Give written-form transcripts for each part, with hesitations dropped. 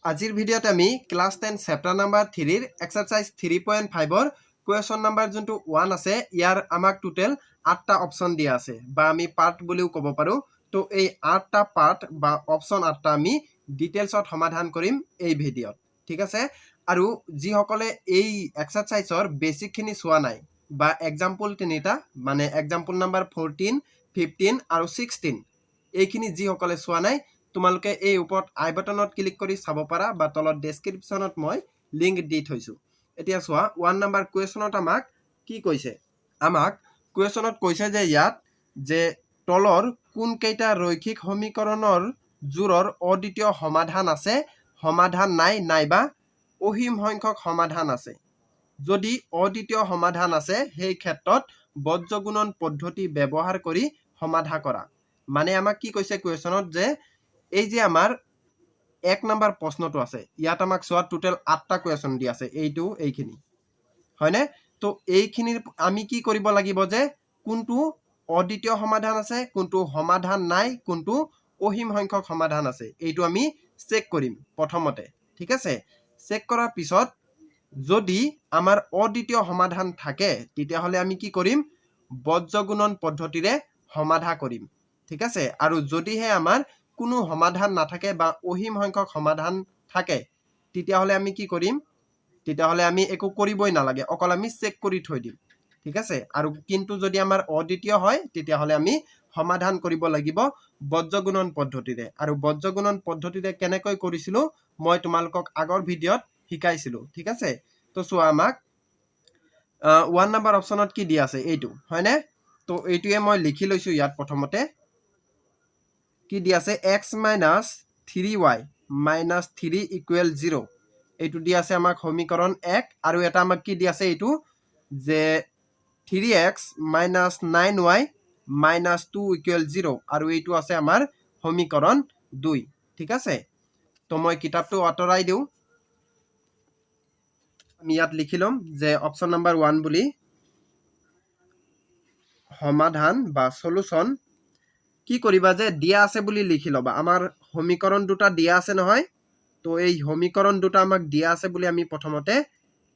আজিৰ ভিডিঅ'ত আমি class 10 chapter number 3 exercise 3.5 question number যোনটো 1 আছে ইয়াৰ আমাক টোটেল 8টা অপচন দিয়া আছে বা আমি পাৰ্ট বুলিও ক'ব পাৰো। তো এই 8টা পাৰ্ট বা অপচন 8টা আমি ডিটেইলছত সমাধান কৰিম এই ভিডিঅ'ত। ঠিক আছে, আৰু যিসকলে এই এক্সাৰসাইজৰ বেসিকখিনি চোৱা নাই বা এক্সাম্পল তিনিটা মানে এক্সাম্পল নাম্বাৰ 14, 15 আৰু 16 এইখিনি যিসকলে চোৱা নাই তোমালোকে এই ওপৰত আই বাটনত ক্লিক কৰি চাব পাৰা বা তলত ডেসক্ৰিপচনত মই লিংক দি থৈছো। এতিয়া চোৱা 1 নম্বৰ কুৱেশ্যনত আমাক কি কৈছে, আমাক কুৱেশ্যনত কৈছে যে ইয়াত যে তলৰ কোন কেইটা ৰৈখিক সমীকৰণৰ জোৰৰ অদ্বিতীয় সমাধান আছে, সমাধান নাই নাইবা অসীম সংখ্যক সমাধান আছে। যদি অদ্বিতীয় সমাধান আছে সেই ক্ষেত্ৰত বজ্ৰগুণন পদ্ধতি ব্যৱহাৰ কৰি সমাধা কৰা। মানে আমাক কি কৈছে কুৱেশ্যনত যে এই যে আমাৰ 1 নম্বৰ প্ৰশ্নটো আছে ইয়াত আমাক চোৱা টোটেল 8টা কুৱেশ্যন দি আছে এইখিনি হয়নে। তো এইখিনিৰ আমি কি কৰিব লাগিব যে কোনটো অদ্বিতীয় সমাধান আছে, কোনটো সমাধান নাই, কোনটো অসীম সংখ্যক সমাধান আছে এইটো আমি চেক কৰিম প্ৰথমতে। ঠিক আছে, চেক কৰাৰ পিছত যদি আমাৰ অদ্বিতীয় সমাধান থাকে তেতিয়াহ'লে আমি কি কৰিম, বজ্ৰগুণন পদ্ধতিৰে সমাধা কৰিম। ঠিক আছে, আৰু যদিহে আমাৰ কোনো সমাধান নাথাকে বা অসীম সংখ্যক সমাধান থাকে তেতিয়াহ'লে আমি কি কৰিম, তেতিয়াহ'লে আমি একো কৰিবই নালাগে, অকল আমি চেক কৰি থৈ দিম। ঠিক আছে, আৰু কিন্তু যদি আমাৰ অদ্বিতীয় হয় তেতিয়াহ'লে আমি সমাধান কৰিব লাগিব বজ্ৰগুণন পদ্ধতিৰে। আৰু বজ্ৰগুণন পদ্ধতিৰে কেনেকৈ কৰিছিলো মই তোমালোকক আগৰ ভিডিঅ'ত শিকাইছিলো। ঠিক আছে, তো চোৱা আমাক 1 নম্বৰ অপচনত কি দিয়া আছে এইটো হয়নে। তো এইটোৱে মই লিখি লৈছো ইয়াত প্ৰথমতে কি দিয়া আছে x - 3y - 3 = 0 এইটো দিয়া আছে আমাক সমীকৰণ 1। আৰু এটা আমাক কি দিয়া আছে এইটো যে 3x - 9y - 2 = 0 আৰু এইটো আছে আমাৰ সমীকৰণ 2। ঠিক আছে, তো মই কিতাপটো আঁতৰাই দিওঁ, আমি ইয়াত লিখি ল'ম যে অপচন নাম্বাৰ 1 বুলি সমাধান বা সলিউশন কি কৰিবা যে দিয়া আছে বুলি লিখি ল'বা। আমাৰ সমীকৰণ দুটা দিয়া আছে নহয়, তো এই সমীকৰণ দুটা আমাক দিয়া আছে বুলি আমি প্ৰথমতে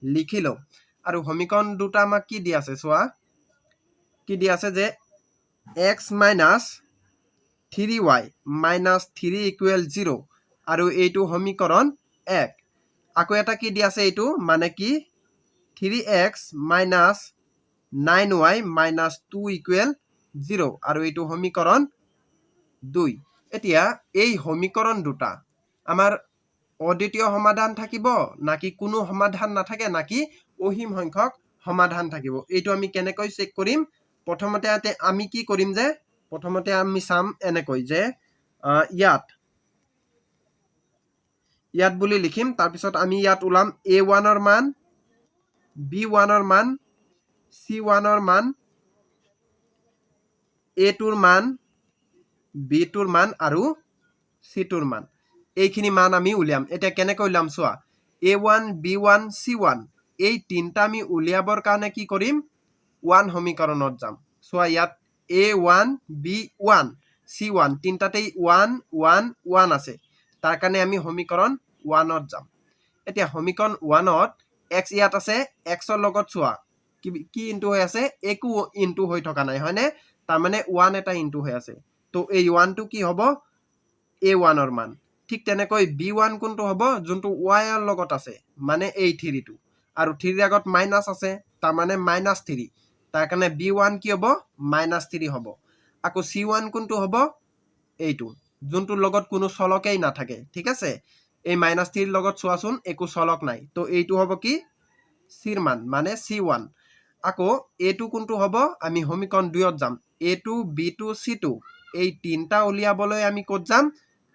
লিখি লওঁ। আৰু সমীকৰণ দুটা আমাক কি দিয়া আছে চোৱা, কি দিয়া আছে যে x - 3y - 3 = 0 আৰু এইটো সমীকৰণ 1। আকৌ এটা কি দিয়া আছে এইটো মানে কি 3x - 9y - 2 = 0 আৰু এইটো সমীকৰণ 2। এতিয়া এই সমীকৰণ দুটা আমাৰ অদ্বিতীয় সমাধান থাকিব নাকি কোনো সমাধান নাথাকে নাকি অসীম সংখ্যক সমাধান থাকিব, এইটো আমি কেনেকৈ চেক কৰিম। প্ৰথমতে আমি কি কৰিম যে প্ৰথমতে আমি চাম এনেকৈ যে ইয়াত বুলি লিখিম, তাৰপিছত আমি ইয়াত ওলাম a1 ৰ মান, b1 ৰ মান, c1 ৰ মান, a2 ৰ মান, b2 ৰ মান আৰু c2 ৰ মান। এইখিনি মান আমি উলিয়াম। এতিয়া কেনেকৈ উলিয়াম চোৱা, a1 b1 c1 এই তিনটা আমি উলিয়াবৰ কাৰণে কি কৰিম 1 সমীকৰণত যাম। চোৱা ইয়াত a1 b1 c1 তিনটাতেই 1 1 1 আছে, তাৰ কাৰণে আমি সমীকৰণ 1ত যাম। এতিয়া সমীকৰণ 1ত x ইয়াত আছে, x ৰ লগত চোৱা কি ইনটু হৈ আছে, একো ইনটু হৈ থকা নাই হয়নে, তাৰ মানে 1 এটা ইনটু হৈ আছে। তো এই 1 টো কি হ'ব a1 ৰ মান। ঠিক তেনেকৈ b1 কোনটো হ'ব, যোনটো y ৰ লগত আছে মানে এই 3 টো, আৰু 3 ৰ আগত মাইনাস আছে তাৰ মানে -3, তাৰ কাৰণে b1 কি হ'ব -3 হ'ব। আকৌ c1 কোনটো হ'ব এইটো, যোনটোৰ লগত কোনো চলকেই নাথাকে। ঠিক আছে, এই -3 ৰ লগত চোৱাচোন একো চলক নাই, তো এইটো হ'ব কি c ৰ মান মানে c1। আকৌ a2 কোনটো হ'ব, আমি সমীকৰণ 2ত যাম, a2 b2 c2 এই তিনটা উলিয়াবলৈ আমি ক'ত যাম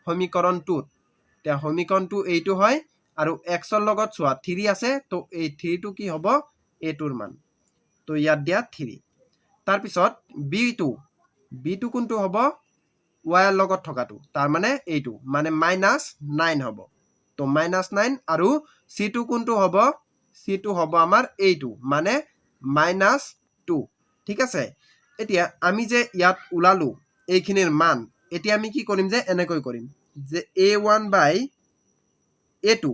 সমীকৰণ 2ত। এতিয়া সমীকৰণটো এইটো হয় আৰু x ৰ লগত চোৱা 3 আছে, তো এই 3 টো কি হ'ব a2 ৰ মান, তো ইয়াত দিয়া 3। তাৰপিছত b2 কোনটো হ'ব y ৰ লগত থকাটো, তাৰ মানে এইটো মানে -9 হ'ব, তো -9 আৰু c2 কোনটো হ'ব, c2 হ'ব আমাৰ এইটো মানে -2। ঠিক আছে, এতিয়া আমি যে ইয়াত ওলালো এইখিনিৰ মান, এতিয়া আমি কি কৰিম যে এনেকৈ কৰিম যে a1 / a2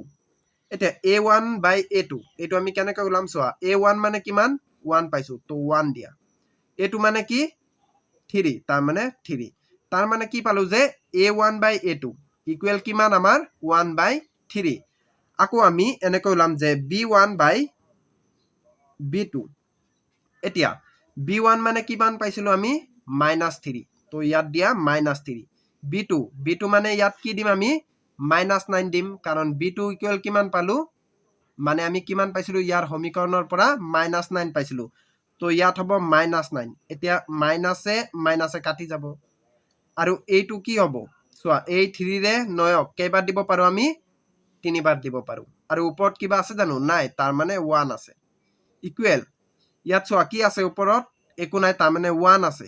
এতিয়া a1 বাই a2 এইটো আমি কেনেকৈ ওলাম চোৱা a1 মানে কিমান 1 পাইছো তো 1 দিয়া a2 মানে কি 3 তাৰ মানে 3 তাৰ মানে কি পালো যে a1 বাই a2 ইকুৱেল কিমান আমাৰ 1 বাই 3 আকৌ আমি এনেকৈ ওলাম যে b1 বাই b2 এতিয়া b1 মানে কিমান পাইছিলো আমি -3 তো ইয়াত দিয়া -3 b2 মানে ইয়াত কি দিম আমি -9 দিম কাৰণ b2 ইকুৱেল কিমান পালো মানে আমি কিমান পাইছিলো ইয়াৰ সমীকৰণৰ পৰা -9 পাইছিলো তো ইয়াত হ'ব -9 এতিয়া মাইনাছে কাটি যাব আৰু এইটো কি হ'ব চোৱা এই 3 ৰে 9ক কেইবাৰ দিব পাৰো আমি 3 বাৰ দিব পাৰো আৰু ওপৰত কিবা আছে জানো নাই তাৰ মানে 1 আছে ইকুৱেল ইয়াত চোৱা কি আছে ওপৰত একো নাই তাৰ মানে 1 আছে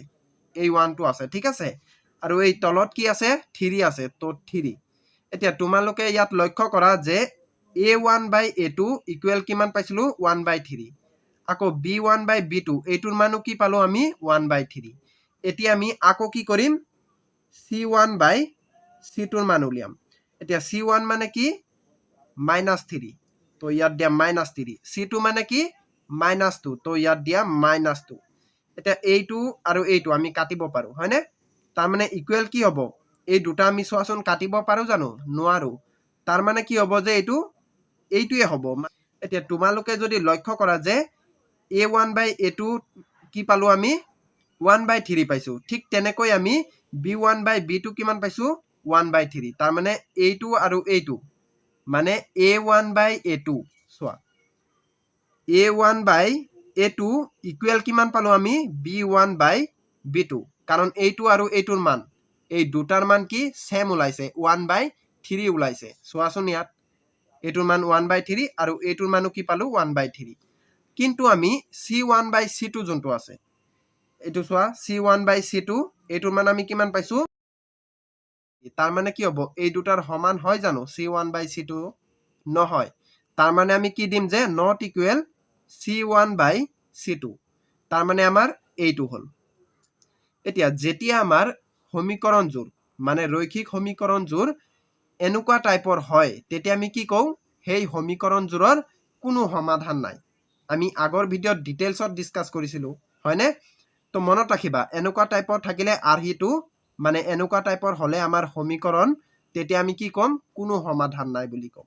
এই 1 টো আছে ঠিক আছে আৰু এই তলত কি আছে 3 আছে তো 3 এতিয়া তোমালোকে ইয়াত লক্ষ্য কৰা যে a1 বাই a2 ইকুৱেল কিমান পাইছিলো 1 বাই 3 আকৌ b1 বাই b2 এইটোৰ মানো কি পালো আমি 1 বাই 3 এতিয়া আমি আকৌ কি কৰিম c1 বাই c2ৰ মান উলিয়াম এতিয়া c1 মানে কি -3 তো ইয়াত দিয়া -3 c2 মানে কি -2 তো ইয়াত দিয়া -2 এতিয়া এইটো আৰু এইটো আমি কাটিব পাৰো হয়নে তাৰ মানে ইকুৱেল কি হ'ব এই দুটা আমি চোৱাচোন কাটিব পাৰো জানো নোৱাৰো তাৰ মানে কি হ'ব যে এইটোৱে হ'ব এতিয়া তোমালোকে যদি লক্ষ্য কৰা যে a1 বাই a2 কি পালো আমি 1 বাই 3 পাইছো ঠিক তেনেকৈ আমি b1 বাই b2 কিমান পাইছো 1 বাই 3 তাৰ মানে এইটো আৰু এইটো মানে a1 বাই a2 চোৱা a1 বাই a2 ইকুৱেল কিমান পালো আমি b1 বাই b2 কাৰণ এইটো আৰু এইটোৰ মান এই দুটাৰ মান কি সেম ওলাইছে 1 বাই 3 ওলাইছে চোৱাচোন ইয়াত এইটোৰ মান 1 বাই 3 আৰু এইটোৰ মানো কি পালো 1 বাই 3 কিন্তু আমি c1 বাই c2 যোনটো আছে এইটো চোৱা c1 বাই c2 এইটোৰ মান আমি কিমান পাইছো তাৰ মানে কি হ'ব এই দুটাৰ সমান হয় জানো c1 বাই c2 নহয় তাৰ মানে আমি কি দিম যে not equal c1 by c2 তাৰ মানে আমাৰ এইটো হল এতিয়া যেতিয়া আমাৰ সমীকৰণযোৰ মানে ৰৈখিক সমীকৰণযোৰ এনেকুৱা টাইপৰ হয় তেতিয়া আমি কি কওঁ সেই সমীকৰণযোৰৰ কোনো সমাধান নাই আমি আগৰ ভিডিঅ'ত ডিটেইলছত ডিসকাস কৰিছিলো হয়নে তো মনত ৰাখিবা এনেকুৱা টাইপৰ থাকিলে আৰহিটো মানে এনেকুৱা টাইপৰ হলে আমাৰ সমীকৰণ তেতিয়া আমি কি কম কোনো সমাধান নাই বুলি কম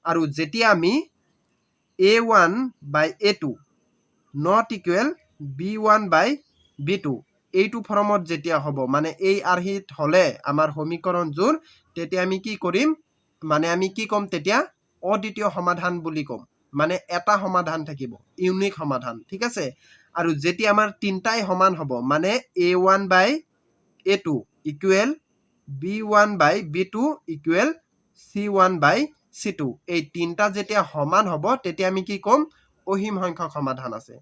আৰু যেতিয়া আমি a1 by a2 not equal b1 by b2 এইটো ফৰ্মত যেতিয়া হ'ব মানে এই আৰহিত হলে আমাৰ সমীকৰণযোৰ তেতিয়া আমি কি কৰিম মানে আমি কি কম তেতিয়া অদ্বিতীয় সমাধান বুলি কম মানে এটা সমাধান থাকিব ইউনিক সমাধান ঠিক আছে আৰু যেতিয়া আমাৰ তিনটাই সমান হ'ব মানে a1 by a2 equal b1 by b2 equal c1 by c2 এই তিনটা যেতিয়া সমান হ'ব তেতিয়া আমি কি কম অসীম সংখ্যক সমাধান আছে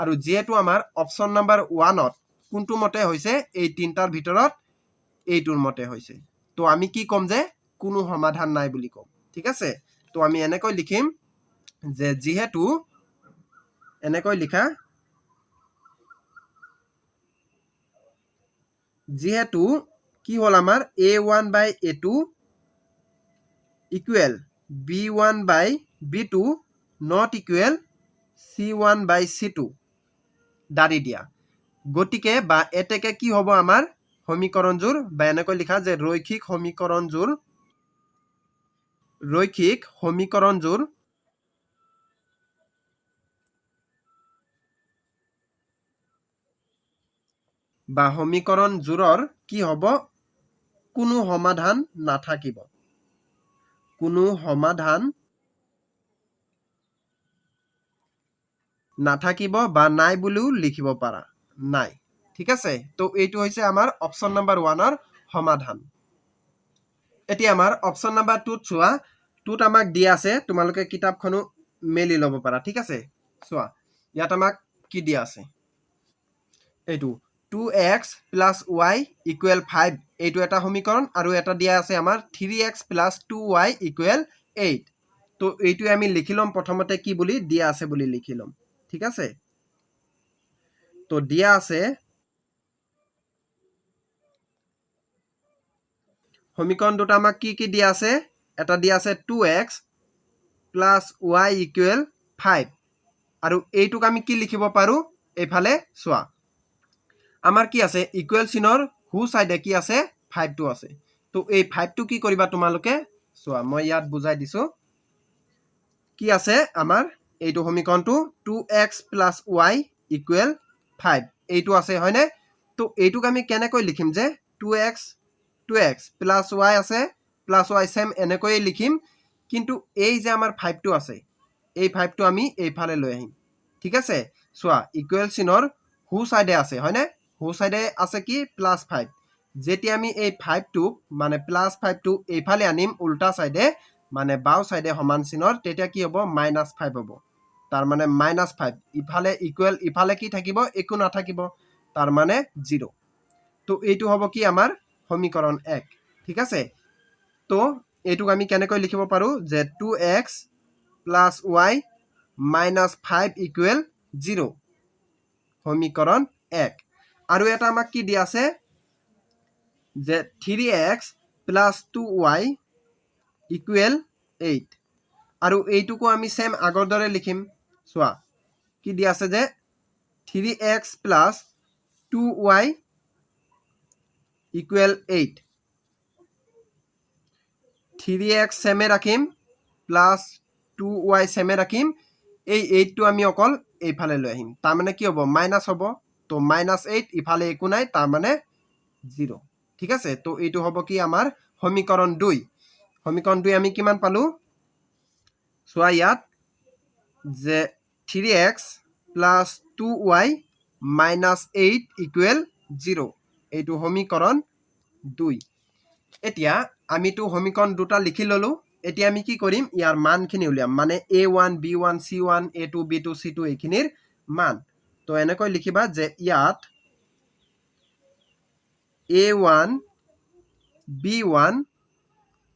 আৰু যেহেতু আমাৰ অপচন নাম্বাৰ 1ত কোনটো মতে হৈছে এই তিনটাৰ ভিতৰত এইটোৰ মতে হৈছে তো আমি কি কম যে কোনো সমাধান নাই বুলি কম ঠিক আছে তো আমি এনেকৈ লিখিম যে যেহেতু এনেকৈ লিখা যেহেতু কি হল আমাৰ a1 by a2 equal b1 by b2 not equal c1 by c2 দাৰি দিয়া গতিকে বা এতেকে কি হ'ব আমাৰ সমীকৰণযোৰ বা এনেকৈ লিখা যে ৰৈখিক সমীকৰণযোৰ বা সমীকৰণযোৰৰ কি হ'ব কোনো সমাধান নাথাকিব কোনো সমাধান নাথাকিব বা নাই বুলিও লিখিব পাৰা নাই ঠিক আছে তো এইটো হৈছে আমাৰ অপচন নাম্বাৰ 1ৰ সমাধান এতিয়া আমাৰ অপচন নাম্বাৰ 2ত চোৱা 2ত আমাক দিয়া আছে তোমালোকে কিতাপখনো মেলি ল'ব পাৰা ঠিক আছে চোৱা ইয়াত আমাক কি দিয়া আছে এইটো 2x + y = 5 এইটো এটা সমীকৰণ আৰু এটা দিয়া আছে আমাৰ 3x + 2y = 8 তো এইটো আমি লিখি লম প্ৰথমতে কি বুলি দিয়া আছে বুলি লিখি লম ঠিক আছে তো দিয়া আছে সমীকৰণ দুটা আমাক কি দিয়া আছে এটা দিয়া আছে 2x প্লাছ y ইকুৱেল 5 আৰু এইটোক আমি কি লিখিব পাৰো এইফালে চোৱা আমাৰ কি আছে ইকুৱেল চিনৰ হু সাইডে কি আছে 5 টো আছে তো এই 5 টো কি কৰিবা তোমালোকে চোৱা মই ইয়াত বুজাই দিছো কি আছে আমাৰ এইটো সমীকৰণটো 2x + y ইকুৱেল 5 এইটো আছে হয়নে তো এইটোক আমি কেনেকৈ লিখিম যে 2x + y আছে + y সেম এনেকৈ লিখিম কিন্তু এই যে আমাৰ 5 টো আছে এই 5 টো আমি এইফালে লৈ আহিম ঠিক আছে চোৱা ইকুৱেল চিনৰ হু সাইডে আছে হয়নে হু সাইডে আছে কি +5 যেতিয়া আমি এই 5 টো মানে +5 টো এইফালে আনিম উল্টা সাইডে মানে বাও সাইডে সমান চিনৰ তেতিয়া কি হ'ব -5 হ'ব তাৰ মানে -5 ইফালে ইকুৱেল ইফালে কি থাকিব একো নাথাকিব তাৰ মানে 0 তো এইটো হ'ব কি আমাৰ সমীকৰণ 1 ঠিক আছে তো এইটোক আমি কেনেকৈ লিখিব পাৰো যে 2x + y - 5 ইকুৱেল 0 সমীকৰণ 1 আৰু এটা আমাক কি দিয়া আছে যে 3x + 2y ইকুৱেল 8 আৰু এইটোকো আমি সেম আগৰ দৰে লিখিম চোৱা কি দিয়া আছে যে 3x + 2y ইকুৱেল 8 3x সেমে ৰাখিম প্লাস 2y সেমে ৰাখিম এই 8 টো আমি অকল এইফালে লৈ আহিম তাৰ মানে কি হ'ব মাইনাস হ'ব তো -8 ইফালে একো নাই তাৰ মানে 0 ঠিক আছে তো এইটো হ'ব কি আমাৰ সমীকৰণ 2 সমীকৰণ 2 আমি কিমান পালো চোৱা ইয়াত যে 3x + 2y - 8 ইকুৱেল 0 এইটো সমীকৰণ 2 এতিয়া আমিতো সমীকৰণ দুটা লিখি ললো এতিয়া আমি কি কৰিম ইয়াৰ মানখিনি উলিয়াম মানে a1 b1 c1 a2 b2 c2 এইখিনিৰ মান তো এনেকৈ লিখিবা যে ইয়াত a1 b1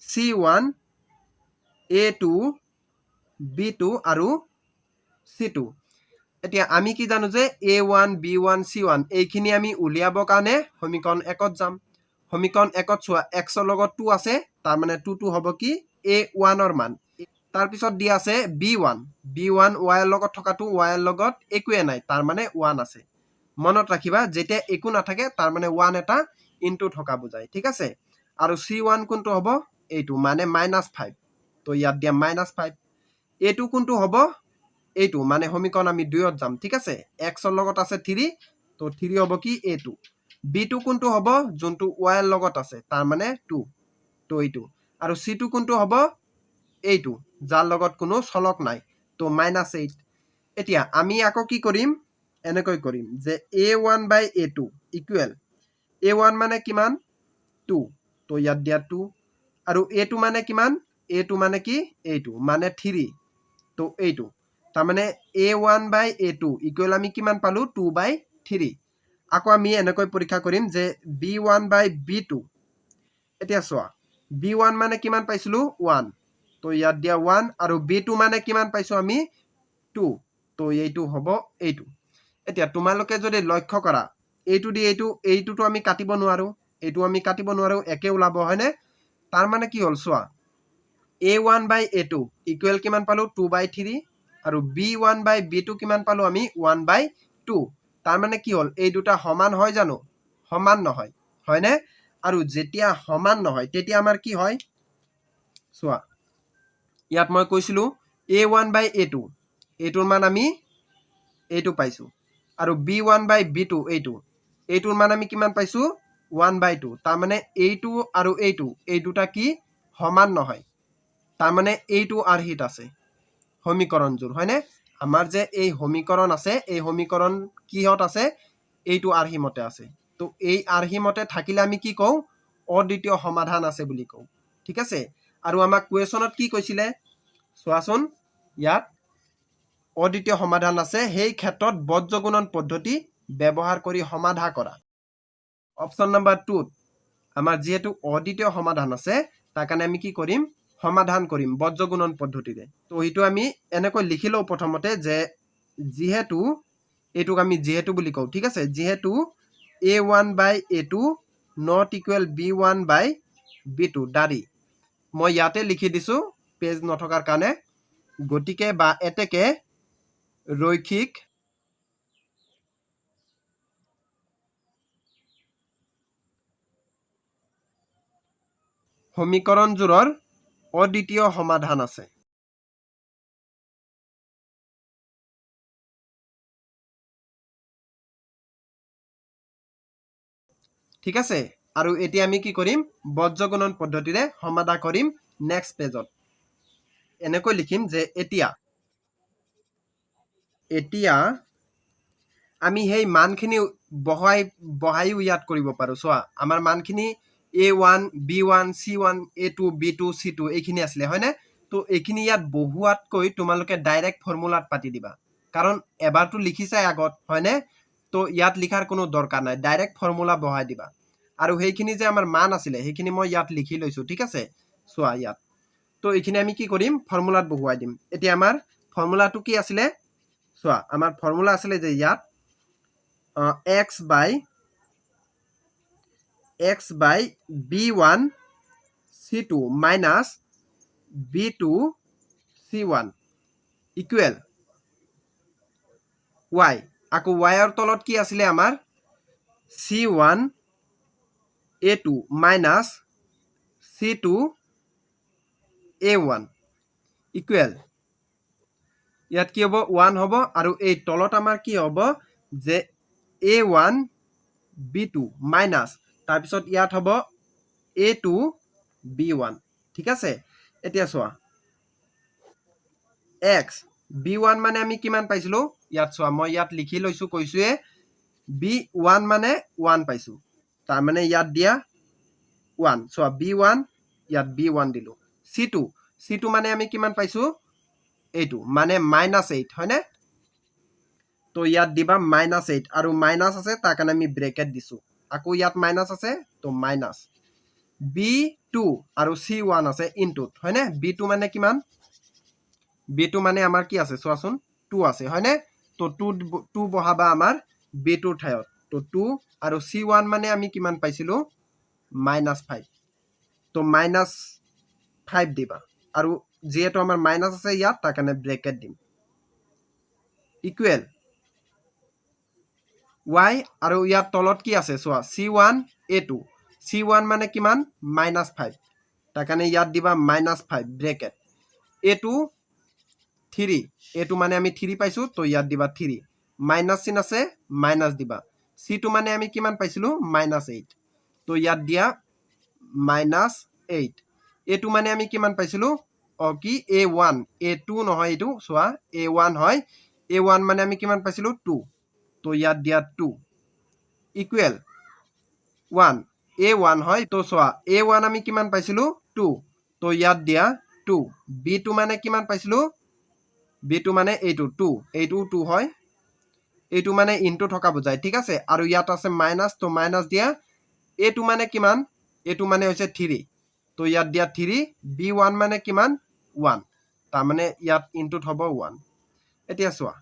c1 a2 b2 আৰু c2 এতিয়া আমি কি জানো যে a1 b1 c1 এইখিনি আমি উলিয়াব কাৰণে সমীকৰণ 1ত যাম সমীকৰণ 1ত চোৱা x ৰ লগত 2 আছে তাৰ মানে 2 টো হ'ব কি a1 ৰ মান তাৰ পিছত দিয়া আছে b1 y ৰ লগত থকাটো y ৰ লগত একোৱে নাই তাৰ মানে 1 আছে মনত ৰাখিবা যেতিয়া একো নাথাকে তাৰ মানে 1 এটা ইনটু থকা বুজায় ঠিক আছে আৰু c1 কোনটো হ'ব এইটো মানে -5 তো ইয়াত দিয়া -5 এইটো কোনটো হ'ব এইটো মানে সমীকৰণ আমি 2ত যাম ঠিক আছে x ৰ লগত আছে 3 তো 3 হ'ব কি a2 b2 কোনটো হ'ব যোনটো y ৰ লগত আছে তাৰ মানে 2 তো এইটো আৰু c2 কোনটো হ'ব এইটো যাৰ লগত কোনো চলক নাই তো -8 এতিয়া আমি আকৌ কি কৰিম এনেকৈ কৰিম যে a1/a2 ইকুৱেল a1 মানে কিমান 2 তো ইয়াত দিয়া 2 আৰু a2 মানে কিমান a2 মানে কি এইটো মানে 3 তো এইটো তাৰ মানে a1/a2 ইকুৱেল আমি কিমান পালো 2/3 আকৌ আমি এনেকৈ পৰীক্ষা কৰিম যে b1/b2 এতিয়া চোৱা b1 মানে কিমান পাইছিলো 1 তো ইয়াত দিয়া 1 আৰু b2 মানে কিমান পাইছো আমি 2 তো এইটো হ'ব এইটো এতিয়া তোমালোকে যদি লক্ষ্য কৰা এইটো দি এইটোটো আমি কাটিব নোৱাৰো এইটো আমি কাটিব নোৱাৰো একে ওলাব হয়নে তাৰ মানে কি হ'ল চোৱা a1/a2 ইকুৱেল কিমান পালো 2/3 আৰু b1/b2 কিমান পালো আমি 1/2 তাৰ মানে কি হ'ল এই দুটা সমান হয় জানো সমান নহয় হয়নে আৰু যেতিয়া সমান নহয় তেতিয়া আমাৰ কি হয় চোৱা ইয়াত মই কৈছিলো a1/a2 এইটোৰ মান আমি এইটো পাইছো আৰু b1/b2 এইটোৰ মান আমি কিমান পাইছো 1/2 তাৰ মানে এইটো আৰু এইটো এই দুটা কি সমান নহয় তাৰ মানে এইটো আৰহিত আছে সমীকৰণজোৰ হয়নে আমাৰ যে এই সমীকৰণ আছে এই সমীকৰণ কিহত আছে এইটো আৰহিমতে আছে তো এই আৰহিমতে থাকিলে আমি কি কওঁ অদ্বিতীয় সমাধান আছে বুলি কওঁ ঠিক আছে আৰু আমাক কুৱেশ্যনত কি কৈছিলে চোৱাচোন ইয়াত অদ্বিতীয় সমাধান আছে সেই ক্ষেত্ৰত বজ্ৰগুণন পদ্ধতি ব্যৱহাৰ কৰি সমাধা কৰা অপচন নম্বৰ 2 আমাৰ যেহেতু অদ্বিতীয় সমাধান আছে তাৰ কাৰণে আমি কি কৰিম সমাধান কৰিম বজ্ৰগুণন পদ্ধতিৰে তো এইটো আমি এনেকৈ লিখিলো প্ৰথমতে যে যেহেতু এইটোক আমি যেহেতু বুলি কওঁ ঠিক আছে যেহেতু a1/a2 not equal b1/b2 দাৰি মই ইয়াতে লিখি দিছোঁ পেজ নথকাৰ কাৰণে গতিকে বা এতেকে ৰৈখিক সমীকৰণযোৰৰ অদ্বিতীয় সমাধান আছে ঠিক আছে আৰু এতিয়া আমি কি কৰিম বজ্ৰগুণন পদ্ধতিৰে সমাধান কৰিম নেক্সট পেজত এনেকৈ লিখিম যে এতিয়া আমি সেই মানখিনি বহাইও ইয়াত কৰিব পাৰোঁ চোৱা আমাৰ মানখিনি A1 B1 C1 A2 B2 C2 এইখিনি আছিলে হয়নে তো এইখিনি ইয়াত বহুৱাতকৈ তোমালোকে ডাইৰেক্ট ফৰ্মুলাত পাতি দিবা কাৰণ এবাৰটো লিখিছাই আগত হয়নে তো ইয়াত লিখাৰ কোনো দৰকাৰ নাই ডাইৰেক্ট ফৰ্মুলা বহাই দিবা আৰু সেইখিনি যে আমাৰ মান আছিলে সেইখিনি মই ইয়াত লিখি লৈছোঁ ঠিক আছে চোৱা ইয়াত তো এইখিনি আমি কি কৰিম ফৰ্মুলাত বহুৱাই দিম এতিয়া আমাৰ ফৰ্মুলাটো কি আছিলে চোৱা আমাৰ ফৰ্মুলা আছিলে যে ইয়াত x by b1 c2 minus b2 c1 equal y আকৌ y ৰ তলত কি আছিলে আমাৰ c1 a2 minus c2 a1 equal ইয়াত কি হ'ব 1 হ'ব আৰু এই তলত আমাৰ কি হ'ব যে a1 b2 minus তাৰপিছত ইয়াত হ'ব a2 b1 ঠিক আছে এতিয়া চোৱা x b1 মানে আমি কিমান পাইছিলো ইয়াত চোৱা মই ইয়াত লিখি লৈছো কৈছোৱে b1 মানে 1 পাইছো তাৰ মানে ইয়াত দিয়া 1 চোৱা b1 ইয়াত b1 দিলো c2 মানে আমি কিমান পাইছো এইটো মানে -8 হয়নে তো ইয়াত দিবা -8 আৰু মাইনাস আছে তাৰ কাৰণে আমি ব্ৰেকেট দিছো আকৌ ইয়াত মাইনাস আছে তো মাইনাস b2 আৰু c1 আছে ইনটুট হয়নে b2 মানে কিমান b2 মানে আমাৰ কি আছে চোৱাচোন 2 আছে হয়নে তো 2 বহাবা আমাৰ b2 ৰ ঠাইত তো 2 আৰু c1 মানে আমি কিমান পাইছিলো -5 তো -5 দিবা আৰু যেহেতু আমাৰ মাইনাস আছে ইয়াত তাৰ কাৰণে ব্ৰেকেট দিম ইকুৱেল y আৰু ইয়াত তলত কি আছে চোৱা c1 a2 c1 মানে কিমান -5 তাৰ কাৰণে ইয়াত দিবা -5 ব্ৰেকেট a2 3 a2 মানে আমি 3 পাইছো তো ইয়াত দিবা 3 মাইনাস চিন আছে মাইনাস দিবা c2 মানে আমি কিমান পাইছিলো -8 তো ইয়াত দিয়া -8 a2 মানে আমি কিমান পাইছিলো কি a1 a2 নহয় এইটো চোৱা a1 হয় a1 মানে আমি কিমান পাইছিলো 2 তো ইয়াত দিয়া 2 ইকুৱেল 1 a1 হয় তো চোৱা a1 আমি কিমান পাইছিলো 2 তো ইয়াত দিয়া 2 b2 মানে কিমান পাইছিলো b2 মানে এইটো 2 হয় এইটো মানে ইনটু থকা বুজায় ঠিক আছে আৰু ইয়াত আছে মাইনাস তো মাইনাস দিয়া a2 মানে কিমান a2 মানে হৈছে 3 তো ইয়াত দিয়া 3 b1 মানে কিমান 1 তাৰ মানে ইয়াত ইনটুট হ'ব 1 এতিয়া চোৱা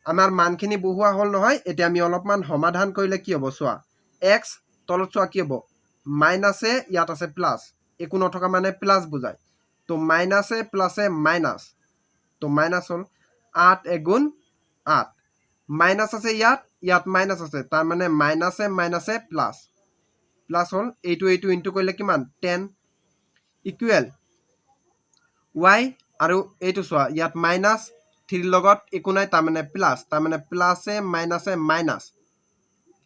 আমাৰ মানখিনি বহুৱা হল নহয় এতিয়া আমি অলপমান সমাধান কৰিলে কি হ'ব চোৱা x তলত চোৱা কি হ'ব মাইনাসে ইয়াত আছে প্লাস একো নথকা মানে প্লাস বুজায় তো মাইনাসে প্লাসে মাইনাস তো মাইনাস হল 8 এগুণ 8 মাইনাস আছে ইয়াত মাইনাস আছে তাৰ মানে মাইনাসে প্লাস হল এইটো ইনটু কৰিলে কিমান 10 ইকুৱেল y আৰু এইটো চোৱা ইয়াত মাইনাস 3 লগত একো নাই তাৰ মানে প্লাসে মাইনাসে মাইনাস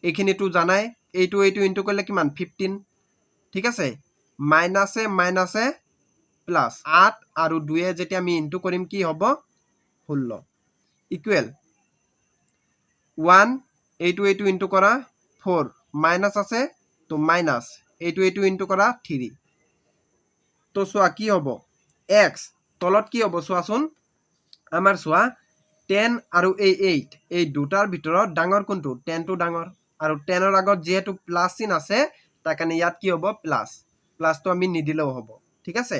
এইখিনিটো জানাই এইটো ইনটু কৰিলে কিমান 15 ঠিক আছে মাইনাসে প্লাস 8 আৰু 2 এ যেতিয়া আমি ইনটু কৰিম কি হ'ব 16 ইকুৱেল 1 এইটো ইনটু কৰা 4 মাইনাস আছে তো মাইনাস এইটো ইনটু কৰা 3 তো চোৱা কি হ'ব x তলত কি হ'ব চোৱাচোন আমাৰ চোৱা 10 আৰু 8 এই দুটাৰ ভিতৰত ডাঙৰ কোনটো 10 টো ডাঙৰ আৰু 10 ৰ আগত যেহেতু প্লাস চিন আছে তাৰ কাৰণে ইয়াত কি হ'ব প্লাসটো আমি নিদিলেও হ'ব ঠিক আছে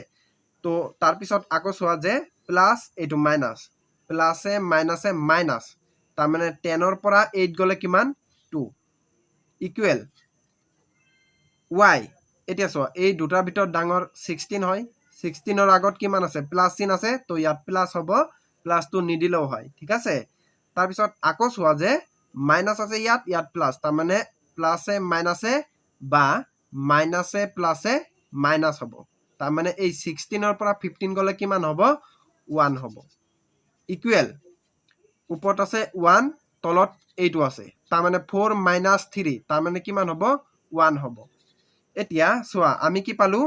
তো তাৰ পিছত আকৌ চোৱা যে প্লাস এইটো মাইনাস প্লাসে মাইনাসে মাইনাস তাৰ মানে 10 ৰ পৰা 8 গলে কিমান 2 ইকুৱেল y এতিয়া চোৱা এই দুটাৰ ভিতৰত ডাঙৰ 16 হয় 16 ৰ আগত কিমান আছে প্লাস চিন আছে তো ইয়াত প্লাস হ'ব প্লাসটো নিদিলেও হয় ঠিক আছে তাৰ পিছত আকৌ চোৱা যে মাইনাস আছে ইয়াত প্লাস তাৰ মানে প্লাসে মাইনাসে বা মাইনাসে প্লাসে মাইনাস হ'ব তাৰ মানে এই 16 ৰ পৰা 15 গলে কিমান হ'ব 1 হ'ব ইকুৱেল ওপৰত আছে 1 তলত এইটো আছে তাৰ মানে 4 - 3 তাৰ মানে কিমান হ'ব 1 হ'ব এতিয়া চোৱা আমি কি পালো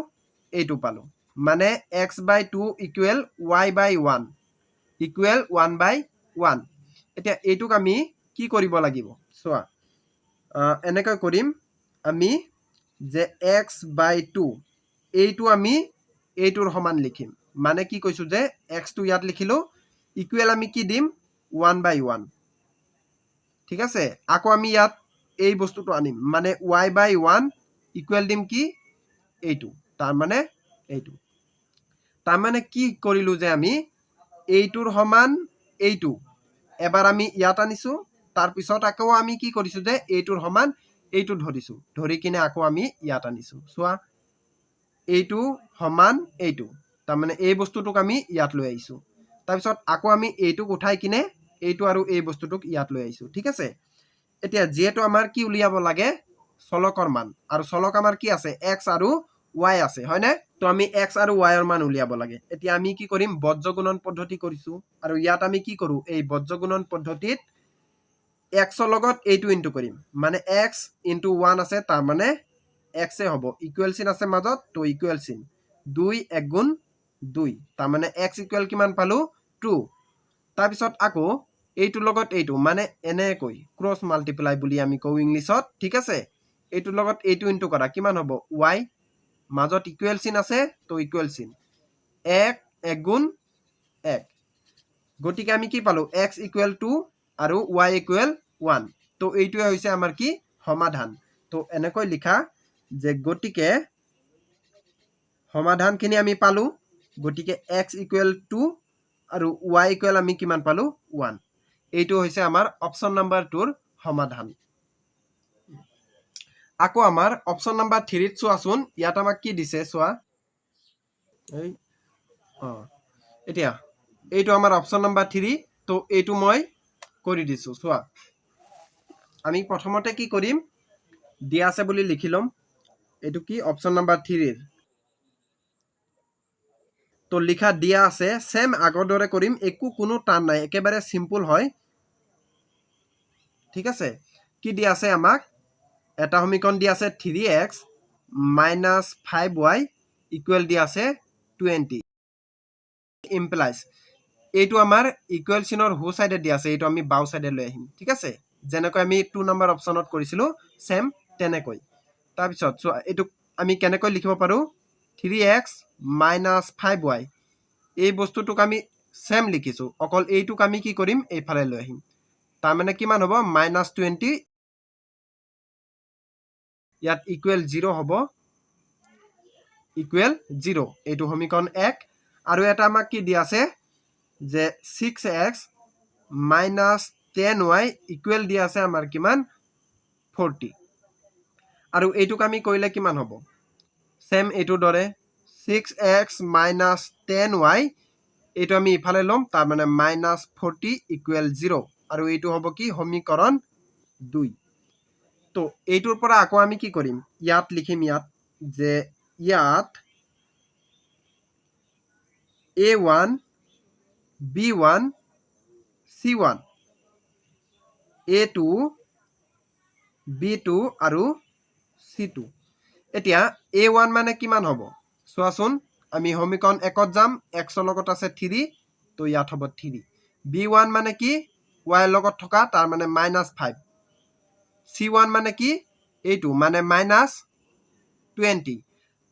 এইটো পালো মানে x/2 ইকুৱেল y/1 ইকুৱেল 1/1 এতিয়া এইটোক আমি কি কৰিব লাগিব চোৱা এনেকৈ কৰিম আমি যে x/2 এইটো আমি এইটোৰ সমান লিখিম মানে কি কৈছো যে x টো ইয়াত লিখিলো ইকুৱেল আমি কি দিম 1/1 ঠিক আছে আকৌ আমি ইয়াত এই বস্তুটো আনিম মানে y/1 ইকুৱেল দিম কি এইটো তাৰ মানে কি কৰিলো যে আমি এইটোৰ সমান এইটো এবাৰ আমি ইয়াত আনিছো তাৰ পিছত আকৌ আমি কি কৰিছো যে এইটোৰ সমান এইটো ধৰিছো ধৰি কিনে আকৌ আমি ইয়াত আনিছো চোৱা এইটো সমান এইটো তাৰ মানে এই বস্তুটোক আমি ইয়াত লৈ আহিছো তাৰ পিছত আকৌ আমি এইটোক উঠাই কিনে এইটো আৰু এই বস্তুটোক ইয়াত লৈ আহিছো ঠিক আছে এতিয়া যেটো আমাৰ কি উলিয়াব লাগে চলকৰ মান আৰু চলক আমাৰ কি আছে x আৰু y আছে হয় না তো আমি x আৰু y ৰ মান উলিয়াব লাগে এতিয়া আমি কি কৰিম বজ্ৰগুণন পদ্ধতি কৰিছো আৰু ইয়াত আমি কি কৰো এই বজ্ৰগুণন পদ্ধতিত x ৰ লগত এইটো ইনটু কৰিম মানে x * 1 আছে তাৰ মানে x এ হ'ব ইকুৱেল চিন আছে মাজত তো ইকুৱেল চিন 2 1 গুণ 2 তাৰ মানে x ইকুৱেল কিমান পালো 2 তাৰ পিছত আকৌ এইটোৰ লগত এইটো মানে এনেকৈ ক্ৰছ মাল্টিপ্লাই বুলি আমি কও ইংলিছত ঠিক আছে এইটোৰ লগত এইটো ইনটু কৰা কিমান হ'ব y মাজত ইকুৱেল চিন আছে তো ইকুৱেল চিন 1 1 গুণ 1 গতিকে আমি কি পালো x ইকুৱেল 2 আৰু y ইকুৱেল 1 তো এইটোৱে হৈছে আমাৰ কি সমাধান তো এনেকৈ লিখা যে গতিকে সমাধানখিনি আমি পালো গতিকে x ইকুৱেল 2 আৰু y ইকুৱেল আমি কিমান পালো 1 এইটো হৈছে আমাৰ অপচন নাম্বাৰ 2 ৰ সমাধান আকৌ আমাৰ অপচন নাম্বাৰ 3 ত চোৱাচোন ইয়াত আমাক কি দিছে চোৱা এতিয়া এইটো আমাৰ অপচন নাম্বাৰ 3 তো এইটো মই কৰি দিছো চোৱা আমি প্ৰথমতে কি কৰিম দিয়া আছে বুলি লিখি লম এইটো কি অপচন নাম্বাৰ 3 ৰ তো লিখা দিয়া আছে সেম আগৰ দৰে কৰিম একো কোনো টান নাই একেবাৰে সিম্পল হয় ঠিক আছে কি দিয়া আছে আমাক এটা সমীকৰণ দিয়া আছে 3x - 5y ইকুৱেল দিয়া আছে 20 ইমপ্লাইজ এইটো আমাৰ ইকুৱেল চিনৰ হো সাইডে দিয়া আছে এইটো আমি বাও সাইডে লৈ আহিম ঠিক আছে যেনেকৈ আমি 2 নম্বৰ অপচনত কৰিছিলো সেম তেনেকৈ তাৰ পিছত চোৱা এইটো আমি কেনেকৈ লিখিব পাৰো 3x - 5y এই বস্তুটোক আমি সেম লিখিছো অকল এইটোক আমি কি কৰিম এইফালে লৈ আহিম তাৰ মানে কিমান হ'ব -20 ইয়াত ইকুৱেল 0 হ'ব ইকুৱেল 0 এইটো সমীকৰণ 1 আৰু এটা আমাক কি দিয়া আছে যে 6x - 10y ইকুৱেল দিয়া আছে আমাৰ কিমান 40 আৰু এইটোক আমি কৰিলে কিমান হ'ব সেম এইটো দৰে 6x - 10y এইটো আমি ইফালে লম তাৰ মানে -40 ইকুৱেল 0 আৰু এইটো হ'ব কি সমীকৰণ 2 তো এইটোৰ পৰা আকৌ আমি কি কৰিম ইয়াত লিখিম ইয়াত যে ইয়াত a1 b1 c1 a2 b2 আৰু c2 এতিয়া a1 মানে কিমান হ'ব চোৱাচোন আমি সমীকৰণ 1ত যাম x ৰ লগত আছে 3 তো ইয়াত হ'ব 3 b1 মানে কি y ৰ লগত থকা তাৰ মানে -5 c1 মানে কি এইটো মানে -20